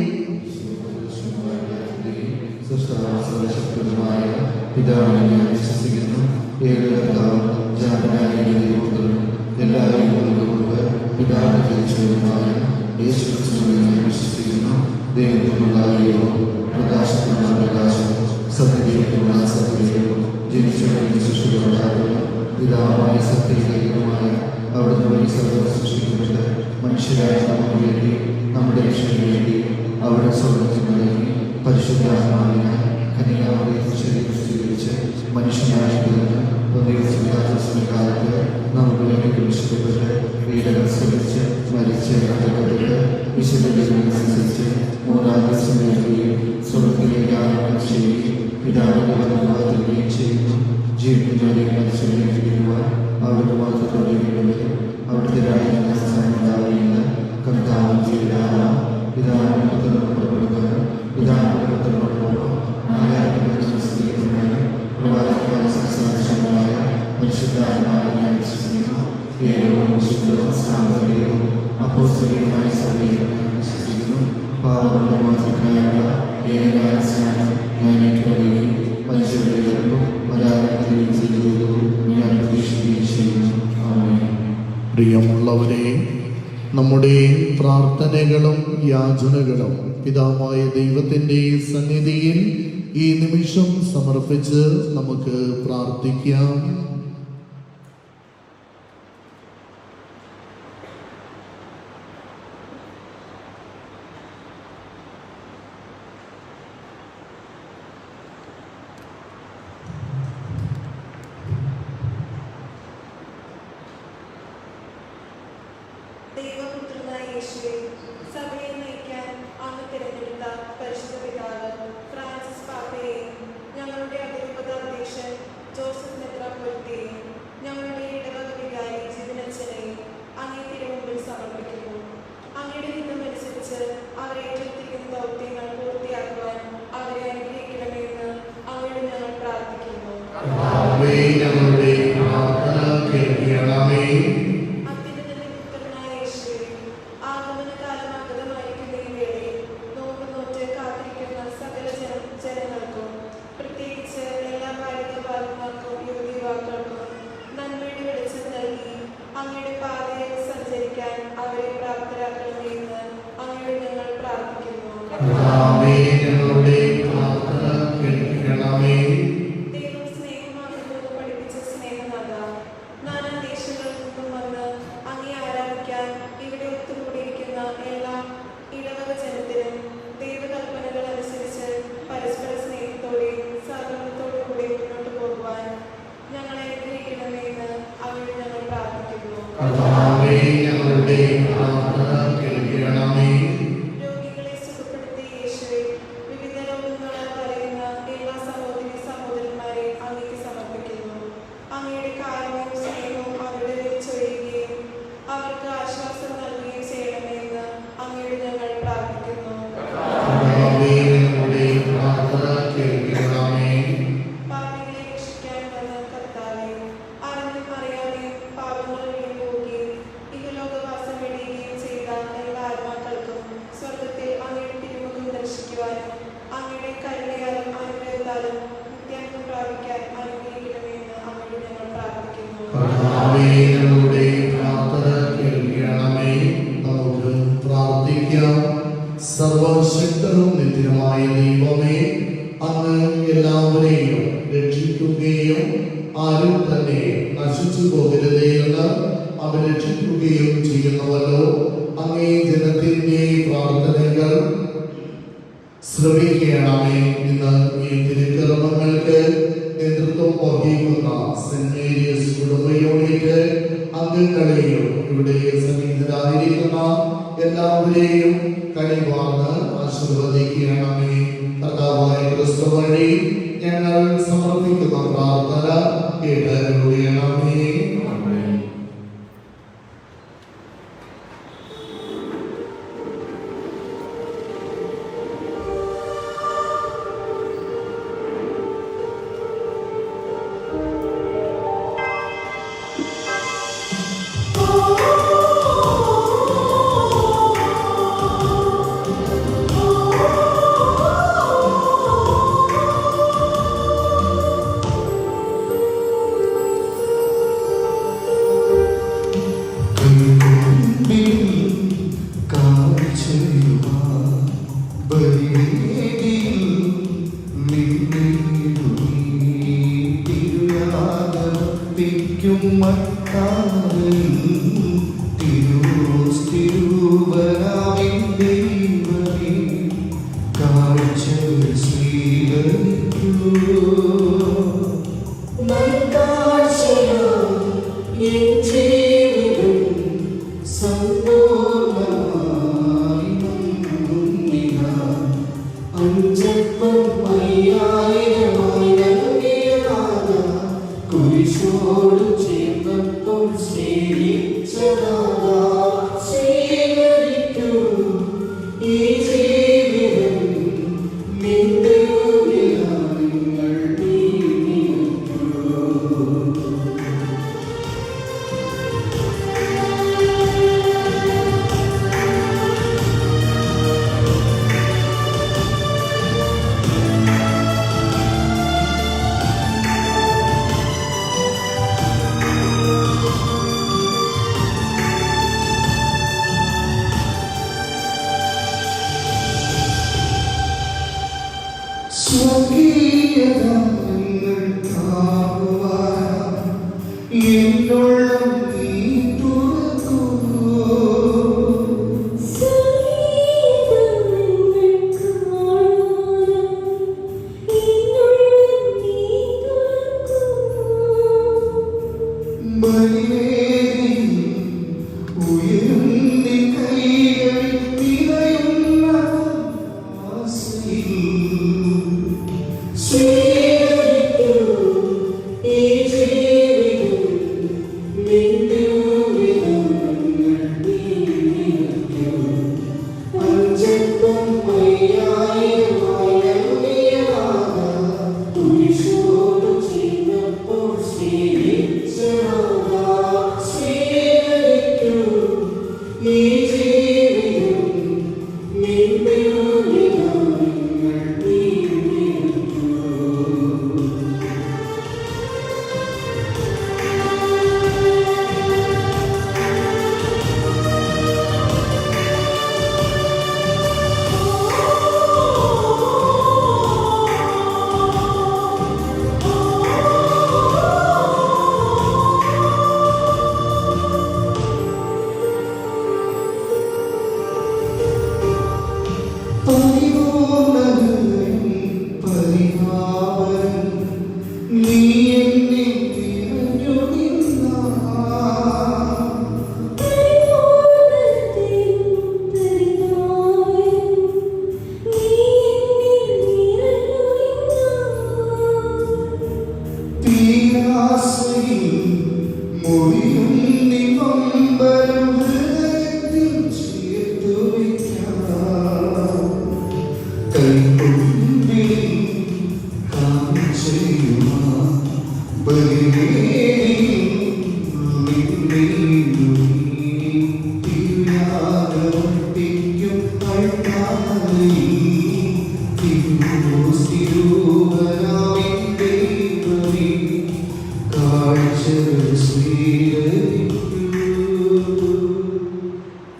പിതാവിനെ ഞാൻ വിശ്വസിക്കുന്നു. ഏകകർത്താവും ജാതനായ ദൈവപുത്രനും എല്ലാവരും പിതാവിനെ ജനിച്ചവരുമായ യേശുക്രിസ്തുവിനെ ഞാൻ വിശ്വസിക്കുന്നു. ദൈവത്തിനുള്ള ദൈവവും പ്രകാശത്തിനുള്ള പ്രകാശവും സത്യദൈവത്തിനുള്ള സത്യദൈവവും ജനിച്ചവരുടെ സൃഷ്ടികളാകുന്ന പിതാവായ സത്യദൈവമായ അവിടുന്ന് വഴി സർവ്വം സൃഷ്ടിക്കപ്പെട്ട് മനുഷ്യരായ നമുക്ക് വേണ്ടി നമ്മുടെ രക്ഷയ്ക്ക് വേണ്ടി അവിടെ സ്വർഗ്ഗത്തിൽ നൽകി പരിശുദ്ധാത്മാവിനെ കന്യകാമറിയത്തിൽ ശരീരം സ്വീകരിച്ച് മനുഷ്യനായി തീർന്ന് കാലത്ത് നമുക്ക് വേണ്ടി കുരിശിക്കപ്പെട്ട് പീഡകൾ സഹിച്ച് മരിച്ച് അടക്കപ്പെട്ട് വിശുദ്ധനുസരിച്ച് 3-ാം ദിവസം ഉയർത്തുകയും സ്വർഗ്ഗത്തിലേക്ക് ആരോഹണം ചെയ്യുകയും പിതാവിന്റെ വലതുഭാഗത്തിരിക്കുകയും ചെയ്യുന്നു. ജീവിക്കുന്നവരെയും മരിച്ചവരെയും പിരിയുവാൻ അവിടുത്തെ മഹത്വത്തോടെ വീണ്ടും അവിടുത്തെ രാജ്യത്തിന്റെ സ്ഥാനം ഉണ്ടാവുകയില്ല. കർത്താവും ജീവിതാവാം പിതാവിന്റെ പുത്രനോട് പുറപ്പെടുവാനും പിതാവിന്റെ പുത്രനോടൊപ്പം സംസാരിച്ചതുമായ പരിശുദ്ധാത്മാവിനെ ഞാൻ വിശ്വസിക്കുന്നു. ഏകവും വിശുദ്ധവും സാമ്പത്തികവും അപ്പോസ്തലികവുമായ സഭയെ ഞാൻ വിശ്വസിക്കുന്നു. പാപങ്ങളുടെ മോചനത്തിനായുള്ള ഏകകാല സ്നാനം ഞാൻ ഏറ്റുപറയുകയും മനുഷ്യരുടെ ഉയർപ്പും ഒരാളുടെയും ജീവിതവും ഞാൻ പ്രതീക്ഷിക്കുകയും ചെയ്യുന്നു. ആമേൻ. പ്രിയമുള്ളവരെ, നമ്മുടെ പ്രാർത്ഥനകളും യാചനകളും പിതാവായ ദൈവത്തിന്റെ സന്നിധിയിൽ ഈ നിമിഷം സമർപ്പിച്ച് നമുക്ക് പ്രാർത്ഥിക്കാം. ദൈവപുത്രനായ യേശുവേ, സഭയെ നയിക്കാൻ അങ്ങ് തിരഞ്ഞെടുത്ത പരിശുദ്ധ പിതാവ് ഫ്രാൻസിസ് പാപ്പയെയും ഞങ്ങളുടെ അതിരൂപത അധ്യക്ഷൻ ജോസഫ് മെത്രാപ്പൊലീത്തയെയും ഞങ്ങളുടെ ഇടവക വികാരി ജിബിനച്ചനെയും അങ്ങേ തിരുമുമ്പിൽ സമർപ്പിക്കുന്നു. അങ്ങയുടെ ഹിതമനുസരിച്ച് അവർ ഏറ്റെടുത്തിരിക്കുന്ന ദൗത്യങ്ങൾ പൂർത്തിയാക്കുവാൻ അവരെ അനുഗ്രഹിക്കണമെന്ന് അങ്ങയോട് ഞങ്ങൾ പ്രാർത്ഥിക്കുന്നു. ദൈവം സ്നേഹമാണെന്ന് പഠിപ്പിച്ച സ്നേഹനാഥ, നാനാ ദേശങ്ങളിൽ നിന്നും വന്ന് അങ്ങേ ആരാധിക്കാൻ ഇവിടെ ഒത്തുകൂടിയിരിക്കുന്ന എല്ലാ ഇടവക ജനത്തിനും ദൈവകൽപ്പനകൾ അനുസരിച്ച് പരസ്പര സ്നേഹത്തോടെയും സഹകരണത്തോടും കൂടി മുന്നോട്ട് പോകുവാൻ ഞങ്ങളെ അനുഗ്രഹിക്കണമെന്ന് അവരോട് ഞങ്ങൾ പ്രാർത്ഥിക്കുന്നു. രോഗികളെ സുഖപ്പെടുത്തി യേശുവേ, വിവിധ രോഗങ്ങളാൽ വലയുന്ന എല്ലാ സഹോദരി സഹോദരന്മാരെ അങ്ങേക്ക് സമർപ്പിക്കുന്നു. അങ്ങയുടെ കാരുണ്യവും സ്നേഹവും അവരുടെ മേൽ ചൊരിയുകയും അവർക്ക് ആശ്വാസം നൽകുകയും ചെയ്യണമെന്ന് അങ്ങയോട് ഞങ്ങൾ പ്രാർത്ഥിക്കുന്നു. കർത്താവേ, ഞങ്ങളുടെ പ്രാർത്ഥന കേൾക്കണമേ. നമുക്ക് പ്രാർത്ഥിക്കാം. സർവശക്തനും നിത്യനുമായ ദൈവമേ, അങ്ങ് എല്ലാവരെയും രക്ഷിക്കുകയും ആരും തന്നെ നശിച്ചു പോകരുതേ എന്ന് അപരക്ഷിക്കുകയും ചെയ്യുന്നവല്ലോ. അങ്ങേ ജനത്തിന്റെ പ്രാർത്ഥനകൾ ശ്രവിക്കണമേ. ഇന്ന് ഈ തിരുക്കർമ്മങ്ങൾക്ക് നേതൃത്വം വഹിക്കുന്ന സെന്റ് മേരീസ് കുടുംബ യൂണിറ്റ് അംഗങ്ങളെയും ഇവിടെ സന്നിഹിതരായിരിക്കുന്ന എല്ലാവരെയും കനിവാർന്ന് ആശീർവദിക്കണമേ. കർത്താവായ ക്രിസ്തു വഴി ഞങ്ങൾ സമർപ്പിക്കുന്ന പ്രാർത്ഥന കേട്ടരുളണമേ. ഈ ജീവിതം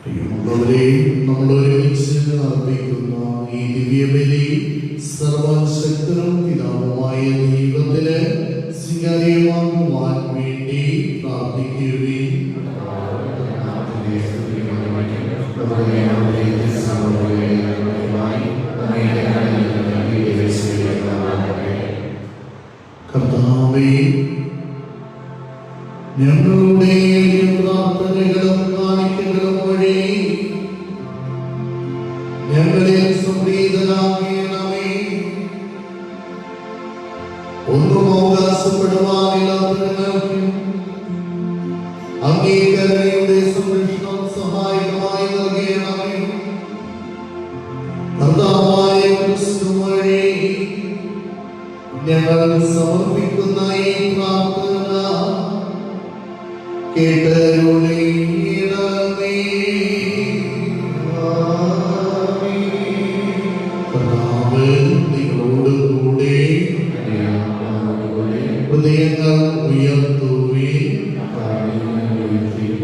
പ്രിയമുള്ളവരെ, നമ്മൾ ഒരുമിച്ച് അർപ്പിക്കുന്ന ഈ ദിവ്യബലി സർവശക്തനും പിതാവുമായ ദൈവത്തിന് സ്വീകാര്യമാകുവാൻ വേണ്ടി പ്രാർത്ഥിക്കുകയും കർത്താവേ, ഞങ്ങളുടെ പ്രാർത്ഥനകളും കാണിക്കകളും വഴി ഞങ്ങളെ സംപ്രീതനാക്കണമേ. ഒന്നും അവകാശപ്പെടുവാനില്ലാത്തവർക്ക് അംഗീകാരയുടെ സംരക്ഷണം സഹായകമായി നൽകണമേ. കർത്താവായ ക്രിസ്തു വഴി ഞങ്ങൾ സമർപ്പിക്കുന്ന ഈ പ്രാർത്ഥന കേട്ടരുളീണമേ. കർത്താവ് നിങ്ങളോടുകൂടെ. ഹൃദയങ്ങൾ ഉയർത്തുകയും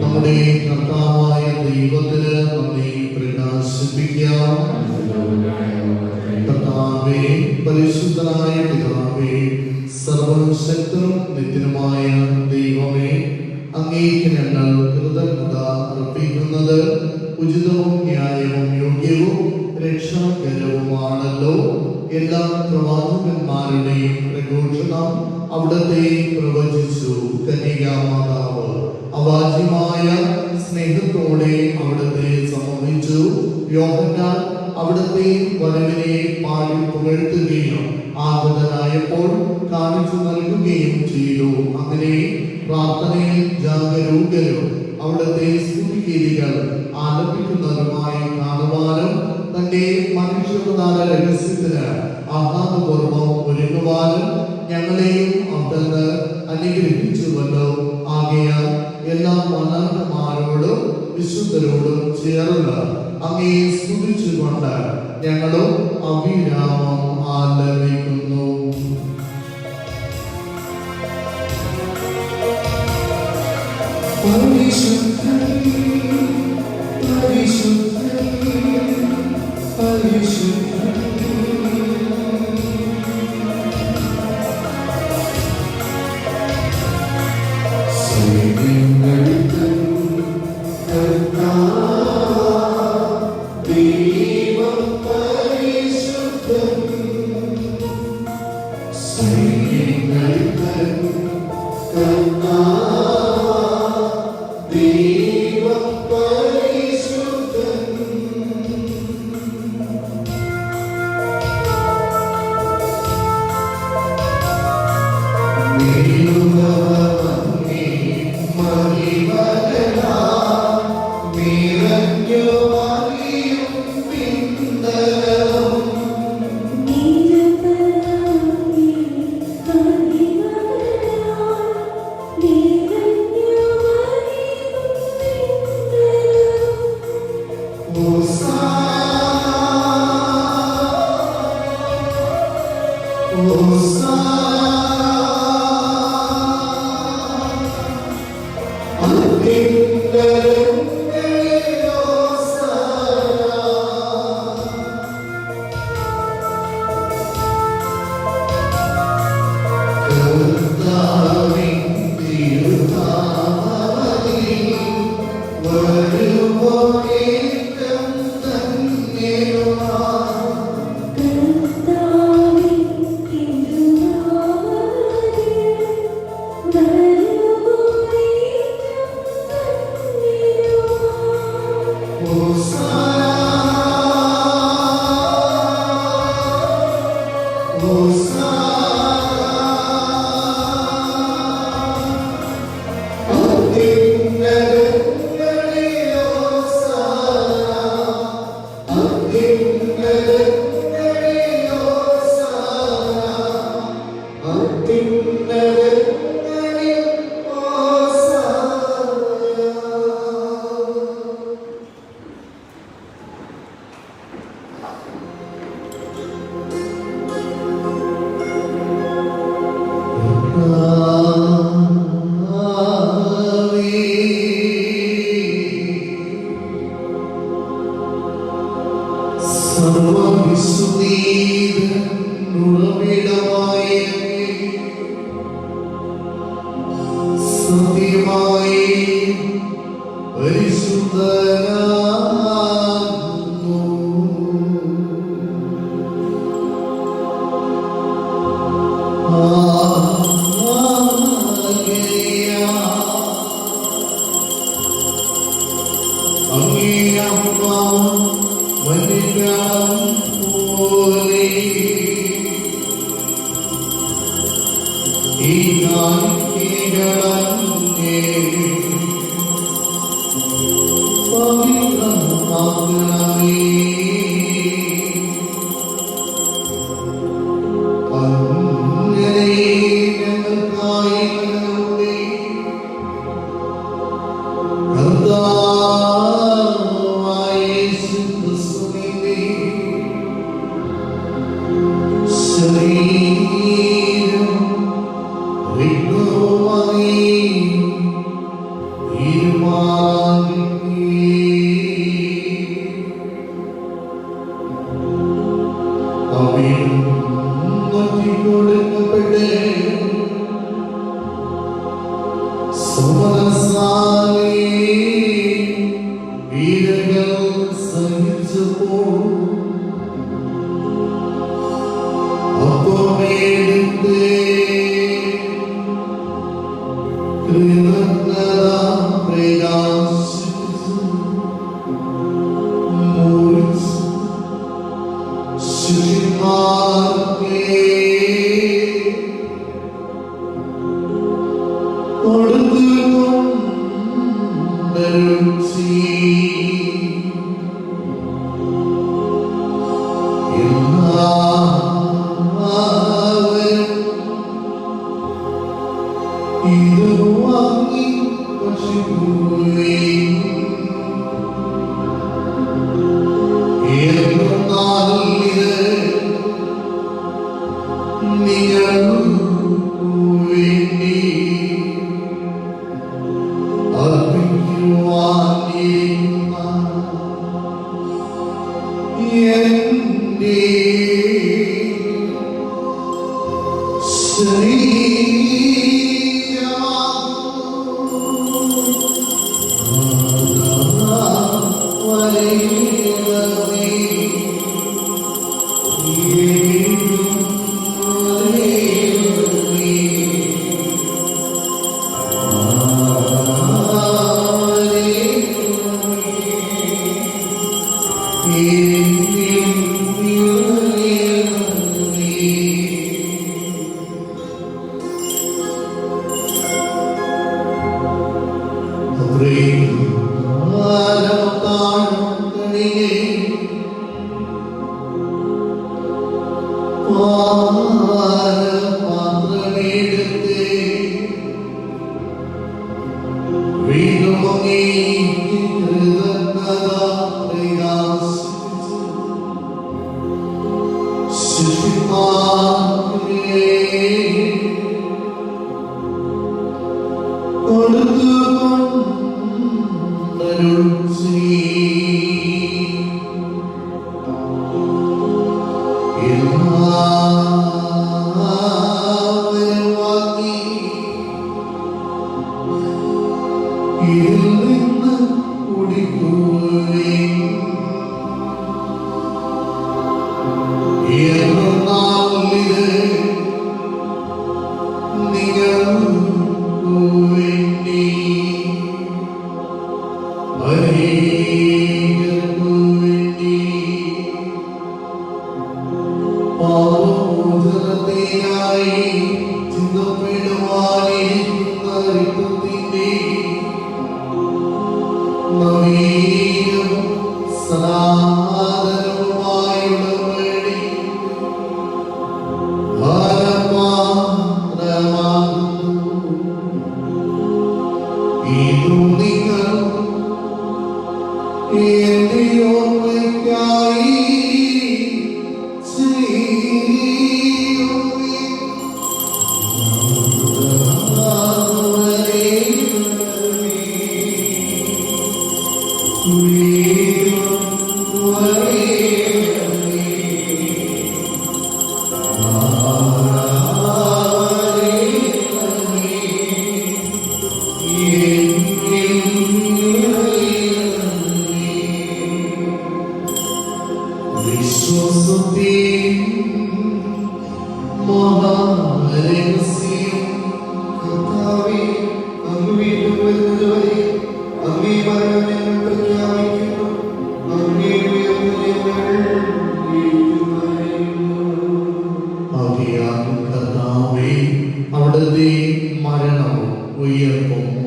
നമ്മുടെ കർത്താവായ ദൈവത്തിന് നന്ദി പ്രകാശിപ്പിക്കാം. കർത്താവേ, പരിശുദ്ധനായ പിതാവേ, സർവശക്തനും നിത്യനുമായ ദൈവമേ, അങ്ങേക്ക് ഞങ്ങൾ കൃതജ്ഞത അർപ്പിക്കുന്നത് ഉചിതവും ന്യായവും യോഗ്യവും രക്ഷാകരവുമാണല്ലോ. എല്ലാ പ്രവാചകന്മാരുടെയും പ്രഘോഷണം അവിടത്തെ പ്രവചിച്ചു. കന്യകാമാതാവ് അവാച്യമായ സ്നേഹത്തോടെ അവിടത്തെ സമർപ്പിച്ചു. യോഹന്നാൻ അവിടത്തെ വരവിനെ പാടി പുകഴ്ത്തുകയും ആഗതനായപ്പോൾ കാണിച്ചു നൽകുകയും ചെയ്തു. അങ്ങനെ പ്രാർത്ഥനയിൽ ജാഗരൂകരും അവിടത്തെ സ്തുതിഗീതികൾ ആലപിക്കുന്നവരുമായി കാണുവാനും തന്റെ മനുഷ്യോദ്ധാര രഹസ്യത്തിന് ആഹ്ലാദപൂർവ്വം ഒരുങ്ങുവാനും ഞങ്ങളെയും അവിടുന്ന് അനുഗ്രഹിച്ചുവല്ലോ. ആകയാൽ എല്ലാ മലർമാരോടും വിശുദ്ധരോടും ചേർന്ന് അങ്ങയെ സ്തുതിച്ചുകൊണ്ട് ഞങ്ങളും അഭിരാമം ആലപിക്കുന്നു. പരിശുദ്ധൻ പരിശുദ്ധൻ പരിശുദ്ധൻ സൈന്യങ്ങളുടെ കർത്താവ് ദൈവം പരിശുദ്ധൻ. സൈന്യങ്ങളുടെ കർത്താവ് ദൈവം പരിശുദ്ധൻ. Thank you.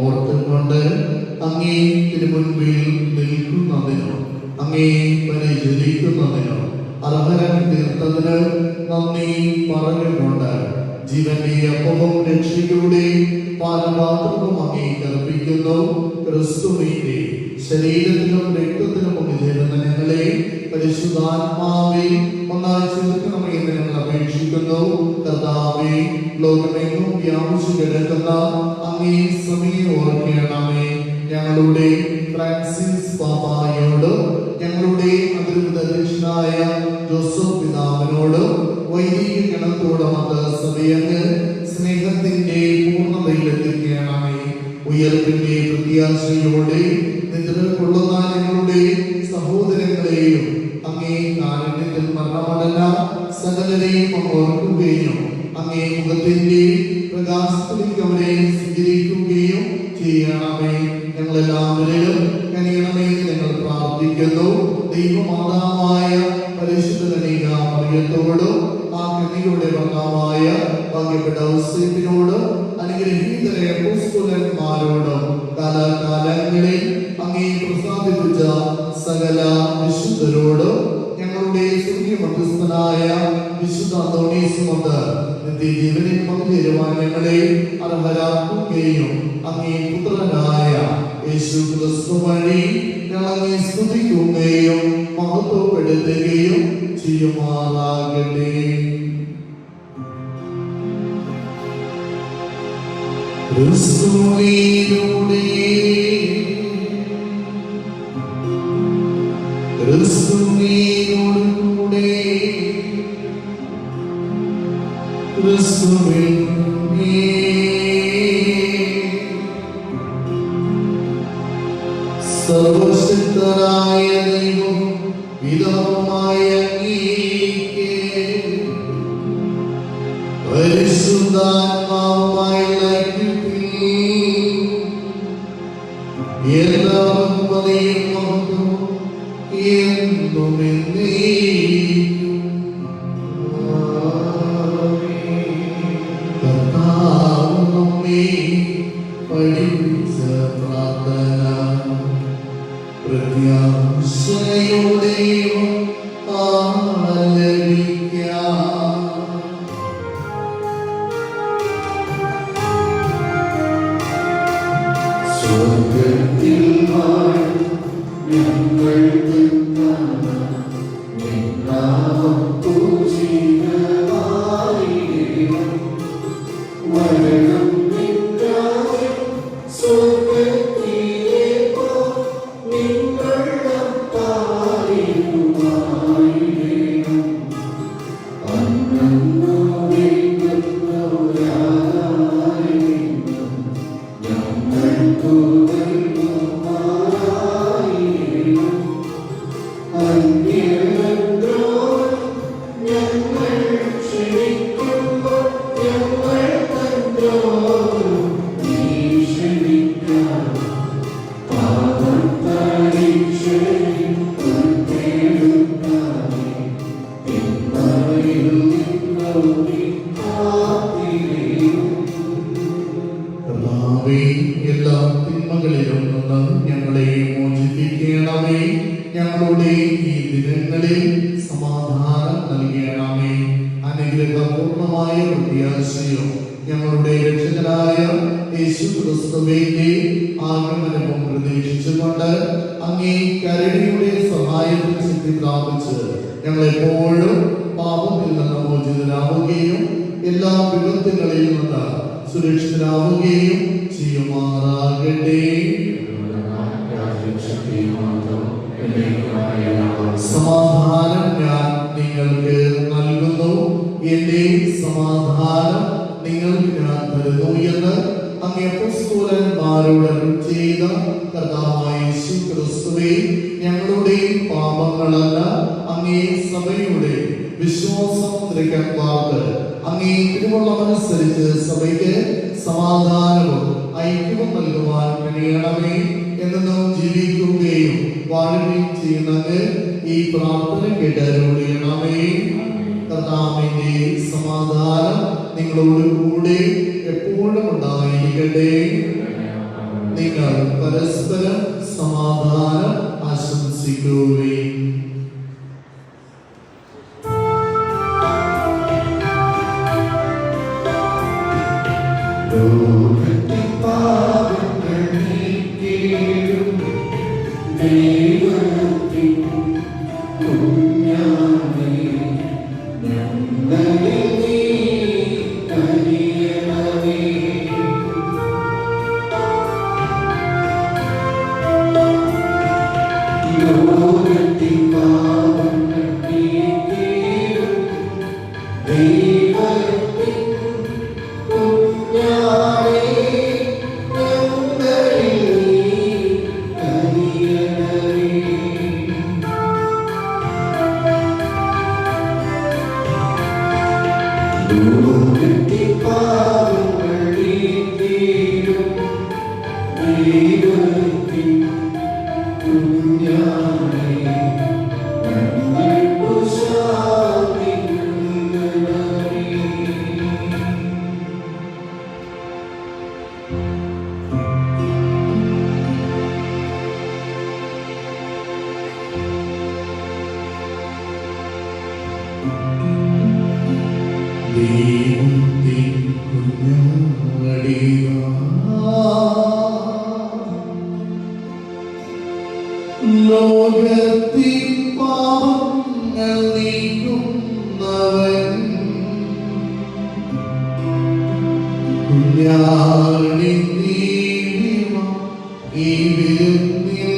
ഓർത്തുകൊണ്ട് അങ്ങേ തിരുമുൻപിൽ നിൽക്കുന്നതിനോ അങ്ങേ പരിചരിക്കുന്നതിനോ അർഹരം തീർത്തതിന് നന്ദി പറഞ്ഞുകൊണ്ട് ജീവന്റെ അപ്പവും രക്ഷയുടെ പാനപാത്രവും അങ്ങേക്ക് അർപ്പിക്കുന്നു. ക്രിസ്തുവിന്റെ ശരീരത്തിനും രക്തത്തിനും ചേരുന്ന ഞങ്ങളെ പരിശുദ്ധാത്മാവെ ഒന്നായി ചേർക്കണമേ എന്ന് ഞങ്ങൾ അപേക്ഷിക്കുന്നു. കർത്താവേ, ലോകമെങ്ങും വ്യാപിച്ചു കിടക്കുന്ന അങ്ങേ സമയം ഓർക്കണമേ. ഞങ്ങളുടെ ഫ്രാൻസിസ് പാപ്പായോട്, ഞങ്ങളുടെ അതിരൂപതധ്യക്ഷനായ ജോസഫ് പിതാവിനോട്, വൈദിക ഗണത്തോടുമൊത്ത് സഭയങ്ങ് സ്നേഹത്തിന്റെ പൂർണ്ണതയിലെത്തിക്കണമേ. ഉയർപ്പിന്റെ പ്രത്യാശയോടെ നിദ്ര കൊള്ളുന്ന ഞങ്ങളുടെ സഹോദരങ്ങളെയും അങ്ങേ കാരുണ്യത്തിൽ മരണമടഞ്ഞ സകലരെയും ഓർക്കുകയും അങ്ങേ മുഖത്തിന്റെ പ്രകാശത്തിലേക്ക് അവരെ സ്വീകരിക്കുകയും ചെയ്യണമേ. ഞങ്ങളെല്ലാവരിലും കനിയണമേ ഞങ്ങൾ പ്രാർത്ഥിക്കുന്നു. ദൈവമാതാവായ പരിശുദ്ധ കന്യക മറിയത്തോടും ആ കന്യകയുടെ ഭർത്താവായ ഭാഗ്യപ്പെട്ട ഔസേപ്പിനോടും അനുഗ്രഹീതരായ അപ്പോസ്തലന്മാരോടും കാലാകാലങ്ങളിൽ അങ്ങേ പ്രസാദിപ്പിച്ച സകല വിശുദ്ധരോടും ഞങ്ങളുടെ സ്വർഗീയ മധ്യസ്ഥനായ വിശുദ്ധ അന്തോണീസുമൊത്ത് നിത്യജീവനിൽ പങ്കുചേരുവാൻ ഞങ്ങളെ അർഹരാക്കുകയും അങ്ങേ പുത്രനായ യേശു ക്രിസ്തു വഴി ഞങ്ങളെ സ്തുതിക്കുകയും മഹത്വപ്പെടുത്തുകയും ചെയ്യുമാറാകട്ടെ. ക്രിസ്തുവിലൂടെ ക്രിസ്തുവിനോടുകൂടെ ക്രിസ്തുവിൽ സർവശക്തനായ ദൈവം പിതാവുമായ അങ്ങേക്ക് പരിശുദ്ധാത്മാവുമായ എല്ലാ ബഹുമതിയും മഹത്വവും എന്നും എന്നേക്കും. കർത്താവ് നമ്മെ പഠിപ്പിച്ച പ്രാർത്ഥന പ്രത്യാശയോടെ ആലപിക്കാം. സ്വർഗ്ഗത്തിൽ വാഴും ഞങ്ങൾക്ക് നിന്നാമം പൂജിതമായിടണം. വരണം നിൻ രാജ്യം സ്വർഗ്ഗത്തിലെ പോൽ നിൻവെള്ളം പാലിക്കുമായിടണം. അന്നന്നു വേണ്ടുന്നവരായിരം ഞങ്ങൾക്കു നൽകുമാറായിരം. അന്യദ്രോഹം ഞങ്ങൾ ക്ഷമിക്കുമ്പോൾ ഞങ്ങൾ തൻ ദ്രോഹം നീ ക്ഷമിക്കണം. പാപം പരീക്ഷയിൽ ഉൾപ്പെടുത്താതെ തിന്മയിൽ നിന്നോടി കാത്തിരയും. കർത്താവേ, എല്ലാ തിന്മകളിലും നിന്ന് ഞങ്ങളെ മോചിപ്പിക്കണമേ. ഞങ്ങളുടെ ഈ ദിനങ്ങളിൽ സമാധാനം നൽകണമേ. അനുഗ്രഹപൂർണമായ പ്രത്യാശയും ഞങ്ങളുടെ രക്ഷകനായ യേശു ക്രിസ്തുവിന്റെ ആഗമനവും പ്രതീക്ഷിച്ചുകൊണ്ട് അങ്ങേ കരുണയുടെ സഹായത്തിൽ ശക്തി പ്രാപിച്ച് ഞങ്ങളെപ്പോഴും പാപത്തിൽ നിന്ന് മോചിതരാവുകയും എല്ലാ വിപത്തുകളിൽ നിന്ന് സുരക്ഷിതരാവുകയും ചെയ്യുമാറാകട്ടെ. സമാധാനം ഞാൻ നിങ്ങൾക്ക് നൽകുന്നു, എന്റെ സമാധാനം നിങ്ങൾക്ക് ഞാൻ തരുന്നു എന്ന് അങ്ങേ അപ്പോസ്തലന്മാരോട് അരുളി ചെയ്ത കർത്താവായ യേശു ക്രിസ്തുവേ, ഞങ്ങളുടെ പാപങ്ങളല്ല അങ്ങേ സഭയുടെ വിശ്വാസം നിരക്കാൻ പാർത്ത് അങ്ങേ തിരുവള്ളമനുസരിച്ച് സഭയ്ക്ക് സമാധാനവും ഐക്യവും നൽകുവാൻ കഴിയണമേ. എന്നും ജീവിക്കുകയും വാഴുകയും ചെയ്യുന്നത് ഈ പ്രാർത്ഥന കേട്ടരുളിയണമേ. കർത്താവിന്റെ സമാധാനം നിങ്ങളോട് കൂടെ എപ്പോഴും ഉണ്ടായിരിക്കട്ടെ. നിങ്ങൾ പരസ്പരം സമാധാനം ആശംസിക്കുകയും ലോകത്തിൻ പാപങ്ങൾ നീക്കിയിടും ദൈവത്തിൻ കുഞ്ഞാമേ, ഞങ്ങളിൽ നീ കനിയണമേ. ലോകത്തിൻ പാപങ്ങൾ നീക്കിയിടും ദൈവത്തിൻ കുഞ്ഞാമേ, ഞങ്ങളിൽ നീ കനിയണമേ. ലോകത്തിൻ പാപങ്ങൾ നീക്കിയിടും ദൈവത്തിൻ കുഞ്ഞാമേ, ഞങ്ങൾക്കു ശാന്തി നൽകണമേ. ദൈവത്തിൻ കുഞ്ഞാടിയാ, ലോകത്തിൻ പാപങ്ങൾ നീക്കുന്നവൻ, കുഞ്ഞാടി നീവിമ ഈ വിരുന്നിൽ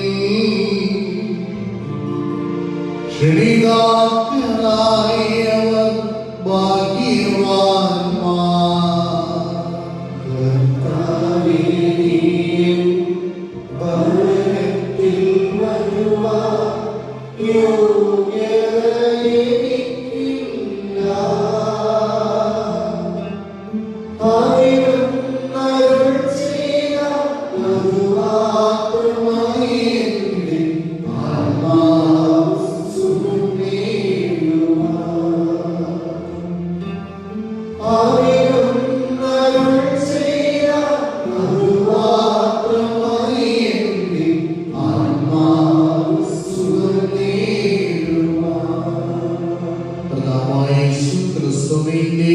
ക്ഷണിതാക്കളായവർ ഭാഗ്യവാന്മാർ. കർത്താവേ, നീയും ഭവനത്തിൽ വരുവാൻ യോഗ്യത എനിക്കില്ല. ആയിരം അരുൾ ചെയ്ത ഒരു മാത്രമായി എൻ്റെ ആത്മാവ് സുഖം നേടുവാൻ. ആയിരം അരുൾ ചെയ്ത ഒരു മാത്രമായി എൻ്റെ ആത്മാവ് സുഖം നേടുവാൻ. കർത്താവായ യേശു ക്രിസ്തുവിന്റെ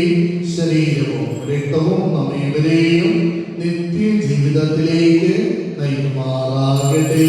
ശരീരവും രക്തവും നമ്മേവരെയും നിത്യജീവിതത്തിലേക്ക് നയിക്കുമാറാകട്ടെ.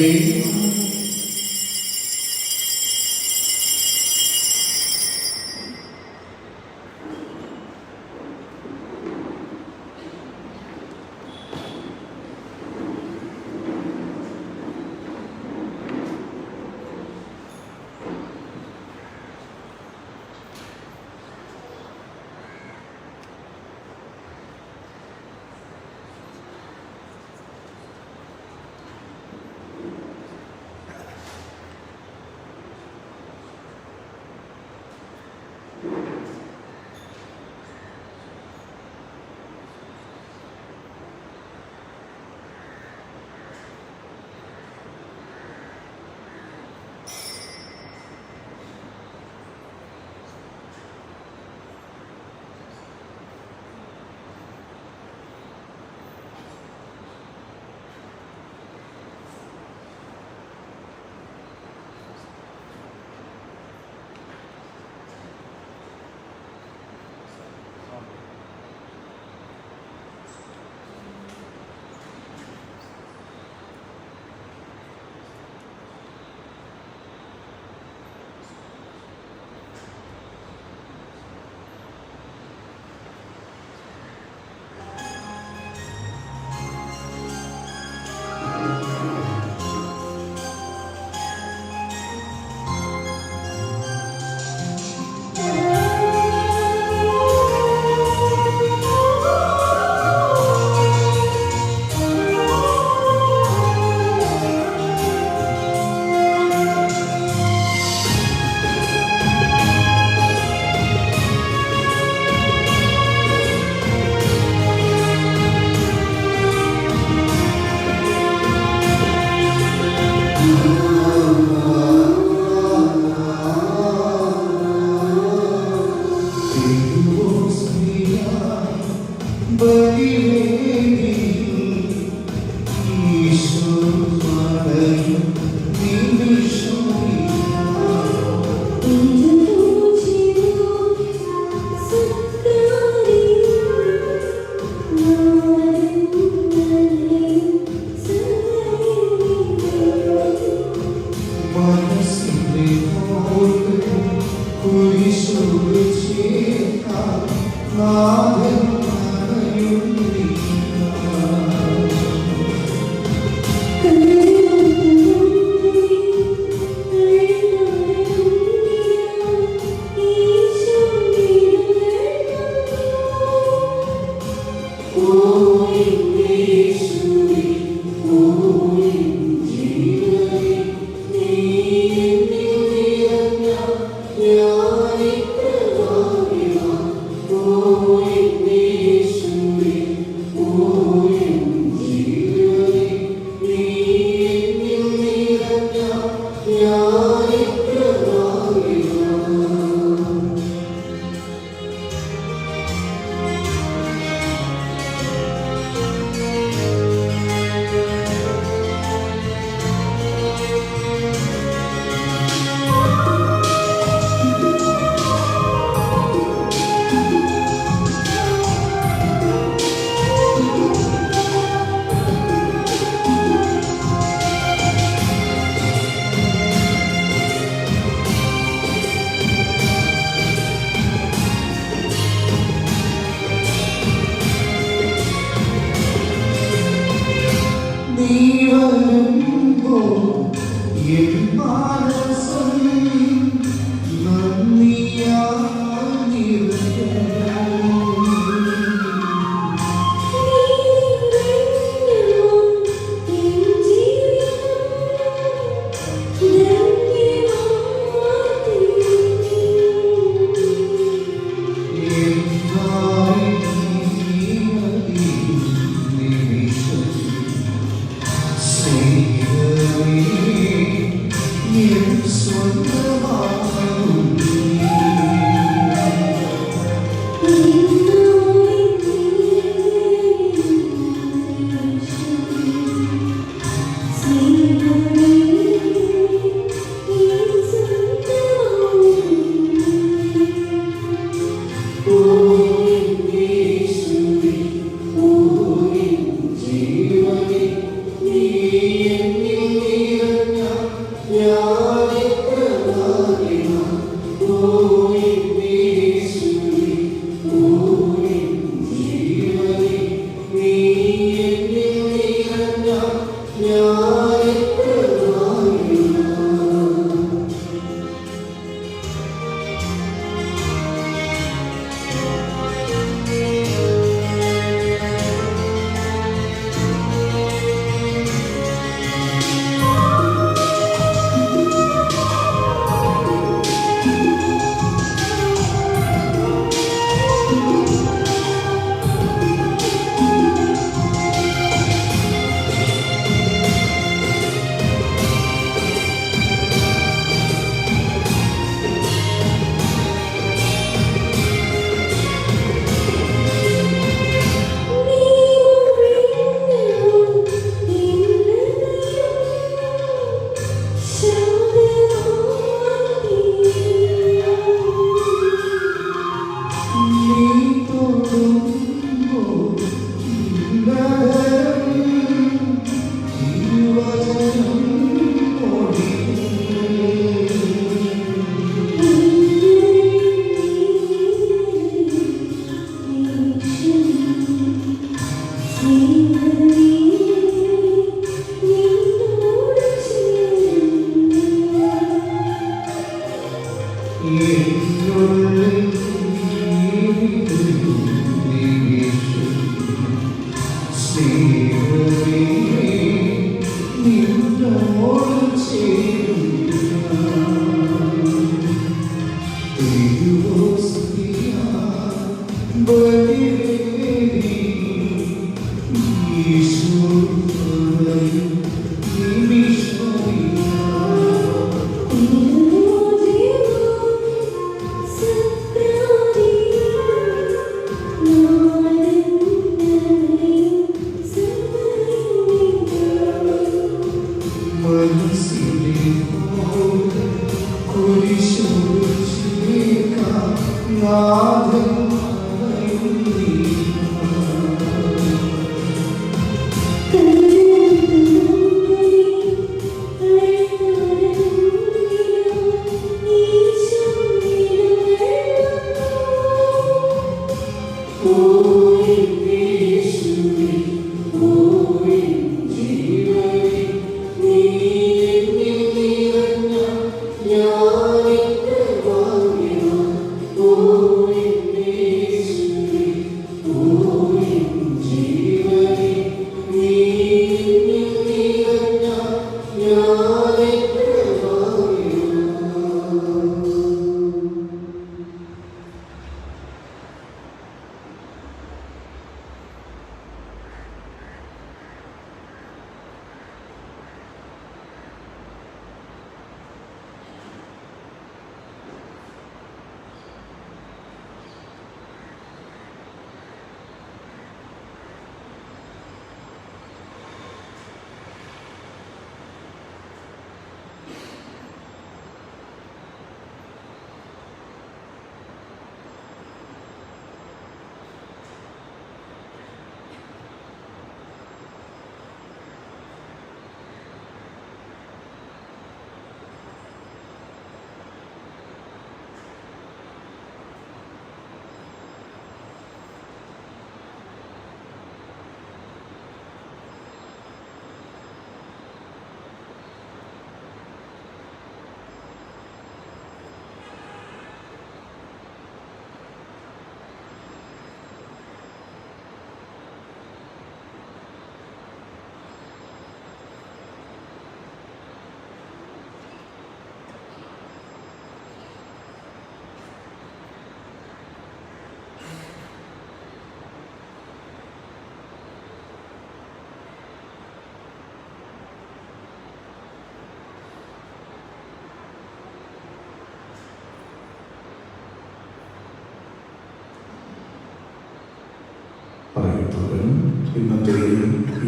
ഇന്നത്തെ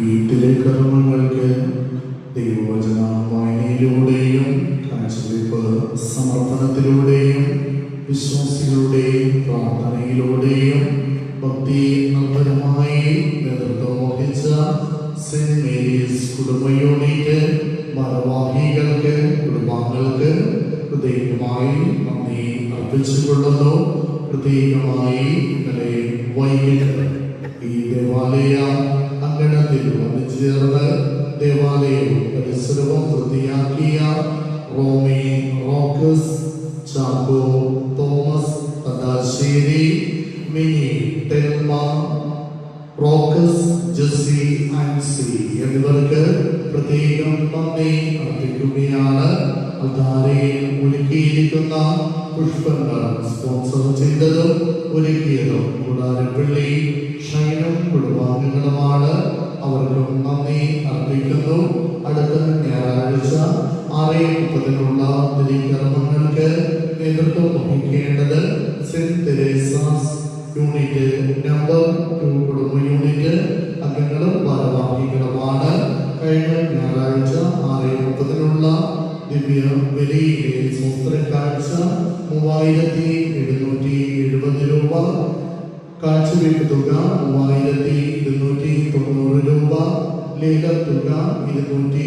ഈ തിരുക്കർമ്മങ്ങൾക്ക് ദൈവവചന വായനയിലൂടെയും കാഴ്ചവെപ്പ് സമർപ്പണത്തിലൂടെയും വിശ്വാസികളുടെയും പ്രാർത്ഥനയിലൂടെയും ഭക്തി നിർഭരമായി നേതൃത്വം വഹിച്ച സെന്റ് മേരീസ് കുടുംബ യൂണിറ്റ് ഭാരവാഹികൾക്ക് കുടുംബാംഗങ്ങൾക്ക് പ്രത്യേകമായി നന്ദി അർപ്പിച്ചുകൊള്ളുന്നു. പ്രത്യേകമായി ഇന്നലെ വൈകിട്ട് ഈ ദേവാലയ അങ്കണത്തിൽ വന്നുചേർന്ന് ദേവാലയവും പരിസരവും വൃത്തിയാക്കിയ Romy റോക്കസ്, Chacko Thomas തടാശ്ശേരി, mini Thelma റോക്കസ്, Jessy Ancy എന്നിവർക്ക് പ്രത്യേകം നന്ദി അർപ്പിക്കുകയാണ്. അൾത്താരയിൽ ഒരുക്കിയിരിക്കുന്ന പുഷ്പങ്ങൾ സ്പോൺസർ ചെയ്തതും ഒരുക്കിയതും കൂടാരപ്പള്ളി ഷൈനും കുടുംബാംഗങ്ങളുമാണ്. അവർക്കും നന്ദി അർപ്പിക്കുന്നു. അടുത്ത ഞായറാഴ്ച 6:30 തിരുക്കർമ്മങ്ങൾക്ക് നേതൃത്വം വഹിക്കേണ്ടത് സെന്റ് തെരേസാസ് യൂണിറ്റ് നമ്പർ 2 കുടുംബ യൂണിറ്റ് അംഗങ്ങളും ഭാരവാഹികളുമാണ്. കഴിഞ്ഞ ഞായറാഴ്ച 6:30 ദിവ്യ ബലിയിലെ സ്വസ്ത്രക്കാഴ്ച 3770 രൂപ, കാഴ്ചവെപ്പ് തുക 3290 രൂപ, ലേലത്തുക 290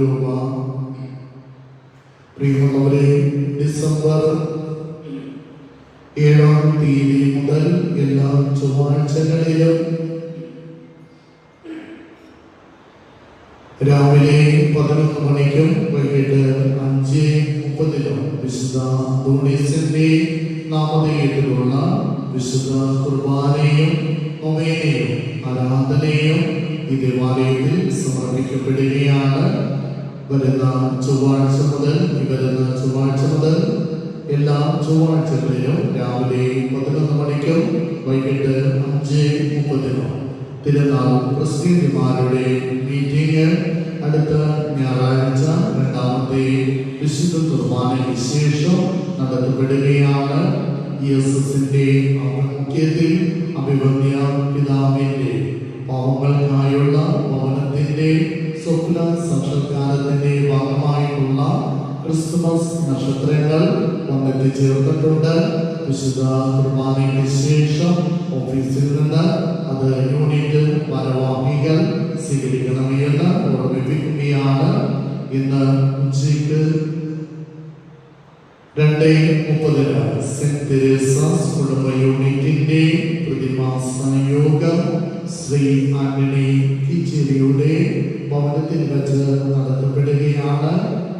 രൂപ. പ്രിയമുള്ളവരെ, ഡിസംബർ 7-ാം തീയതി മുതൽ എല്ലാ ചൊവ്വാഴ്ചകളിലും രാവിലെ 11 മണിക്കും വൈകിട്ട് 5:30 വിശുദ്ധ അന്തോണീസിന്റെ നാമധേയത്തിലുള്ള വിശുദ്ധ കുർബാനയും നൊവേനയും ആരാധനയും ഈ ദേവാലയത്തിൽ സമർപ്പിക്കപ്പെടുകയാണ്. വരുന്ന ചൊവ്വാഴ്ച മുതൽ എല്ലാ ചൊവ്വാഴ്ചകളിലും രാവിലെ 11 മണിക്കും വൈകിട്ട് 5:30 തിരുനാൾ പ്രസിദ്ധന്മാരുടെ മീറ്റിംഗ്. അടുത്ത ഞായറാഴ്ച 2ാമത്തെ വിശുദ്ധ കുർബാനയ്ക്ക് ശേഷം നടത്തപ്പെടുകയാണ്. ESSന്റെ ആഭിമുഖ്യത്തിൽ അഭിവന്യ പിതാവിന്റെ പാവങ്ങൾക്കായുള്ള ഭവനത്തിന്റെ സ്വപ്ന സാക്ഷാത്കാരത്തിന്റെ ഭാഗമായിട്ടുള്ള ക്രിസ്തുമസ് നക്ഷത്രങ്ങൾ വന്നെത്തിച്ചേർന്നിട്ടുണ്ട്. വിശുദ്ധ കുർബാനയ്ക്ക് ശേഷം ഓഫീസിൽ നിന്ന് അത് യൂണിറ്റ് ഭാരവാഹികൾ സ്വീകരിക്കണമെന്ന് ഓർമ്മിപ്പിക്കുകയാണ്. ഇന്ന് ഉച്ചയ്ക്ക് 2:30 സെന്റ് തെരേസാസ് കുടുംബ യൂണിറ്റിന്റെ പ്രതിമാസ യോഗം ശ്രീ ആന്റണി കിച്ചേരിയുടെ ഭവനത്തിൽ വെച്ച് നടത്തപ്പെടുകയാണ്.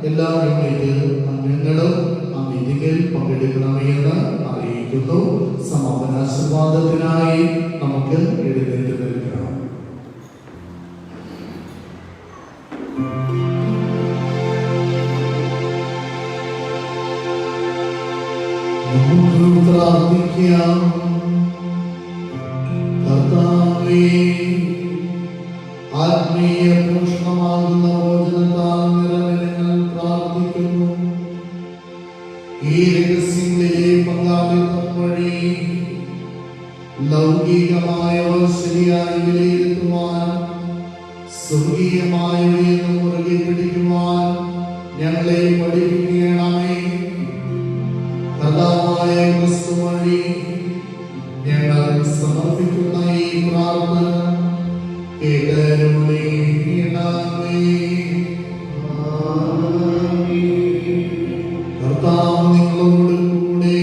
എല്ലാ യൂണിറ്റ് അംഗങ്ങളും ആ മീറ്റിംഗിൽ പങ്കെടുക്കണമെന്ന് അറിയിക്കുന്നു. സമാപനാശീർവാദത്തിനായി നമുക്ക് എഴുന്നേറ്റ് നിൽക്കണം. നമുക്ക് പ്രാർത്ഥിക്കാം. കർത്താവേ, ആത്മീയ പോഷണമാകുന്ന ഭോജനത്താൽ നിറഞ്ഞ് ഞങ്ങൾ പ്രാർത്ഥിക്കുന്നു. ഈ രഹസ്യങ്ങളിലെ പങ്കാളിത്തം വഴി ലൗകികമായവ ശരിയായി വിലയിരുത്തുവാൻ, സ്വർഗീയമായവയെ മുറുകെ പിടിക്കുവാൻ ഞങ്ങളെ പഠിപ്പിക്കണമേ. കർത്താവായ ക്രിസ്തു വഴി ഞങ്ങൾ സമർപ്പിക്കുന്ന ഈ പ്രാർത്ഥന കേട്ടരുളണമേ. കർത്താവ് നിങ്ങളോട് കൂടെ.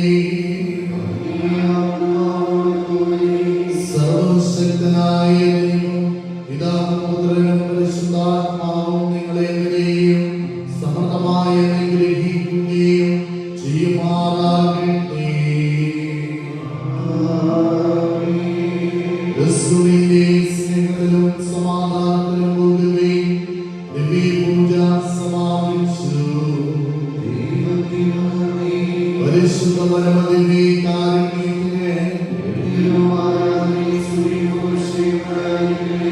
സർവശക്തനായ ദൈവം പിതാവും പുത്രനും പരിശുദ്ധാത്മാവും നിങ്ങളെവരെയും സമൃദ്ധമായി അനുഗ്രഹിക്കുകയും ചെയ്യുമാറാകട്ടെ. ക്രിസ്തുവിന്റെ സ്നേഹത്തിലും സമാധാനത്തിലും പോകുകയും ദിവ്യപൂജ സമാപിച്ചു. പരിശുദ്ധ പരമദിവ്യ കാരുണ്യത്തിന്,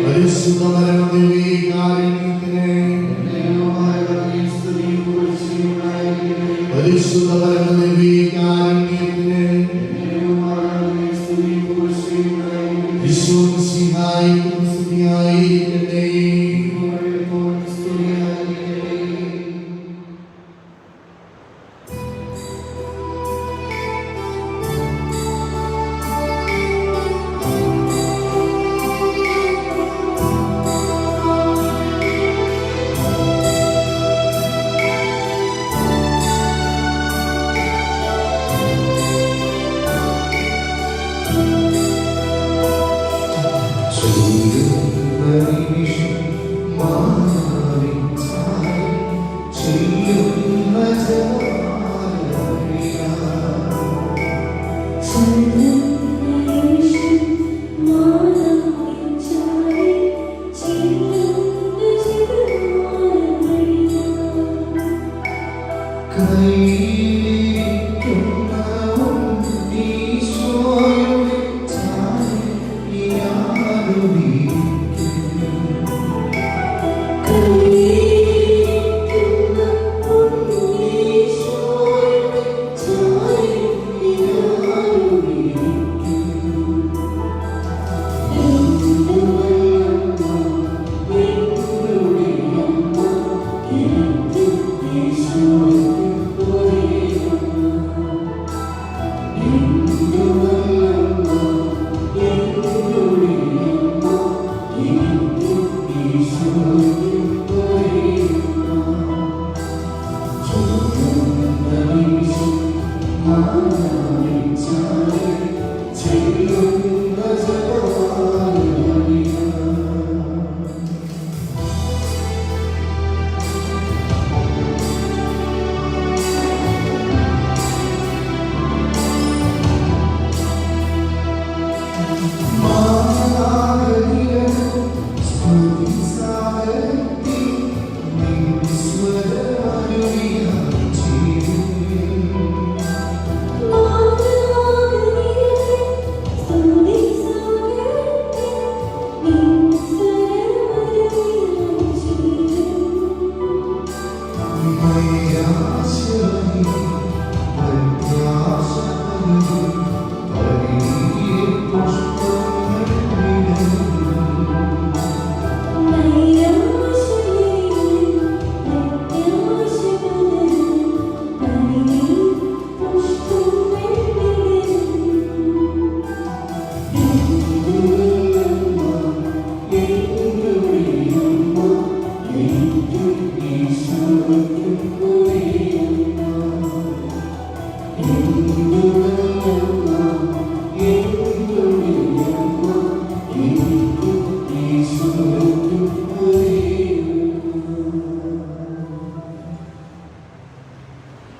പരിശുദ്ധ പരമദിവ്യ കാരുണ്യത്തിന്, പരിശുദ്ധ പരമദിവ്യ കാരുണ്യത്തിന്, ഈശോ മിശിഹായ്ക്കും യേശുവിൻ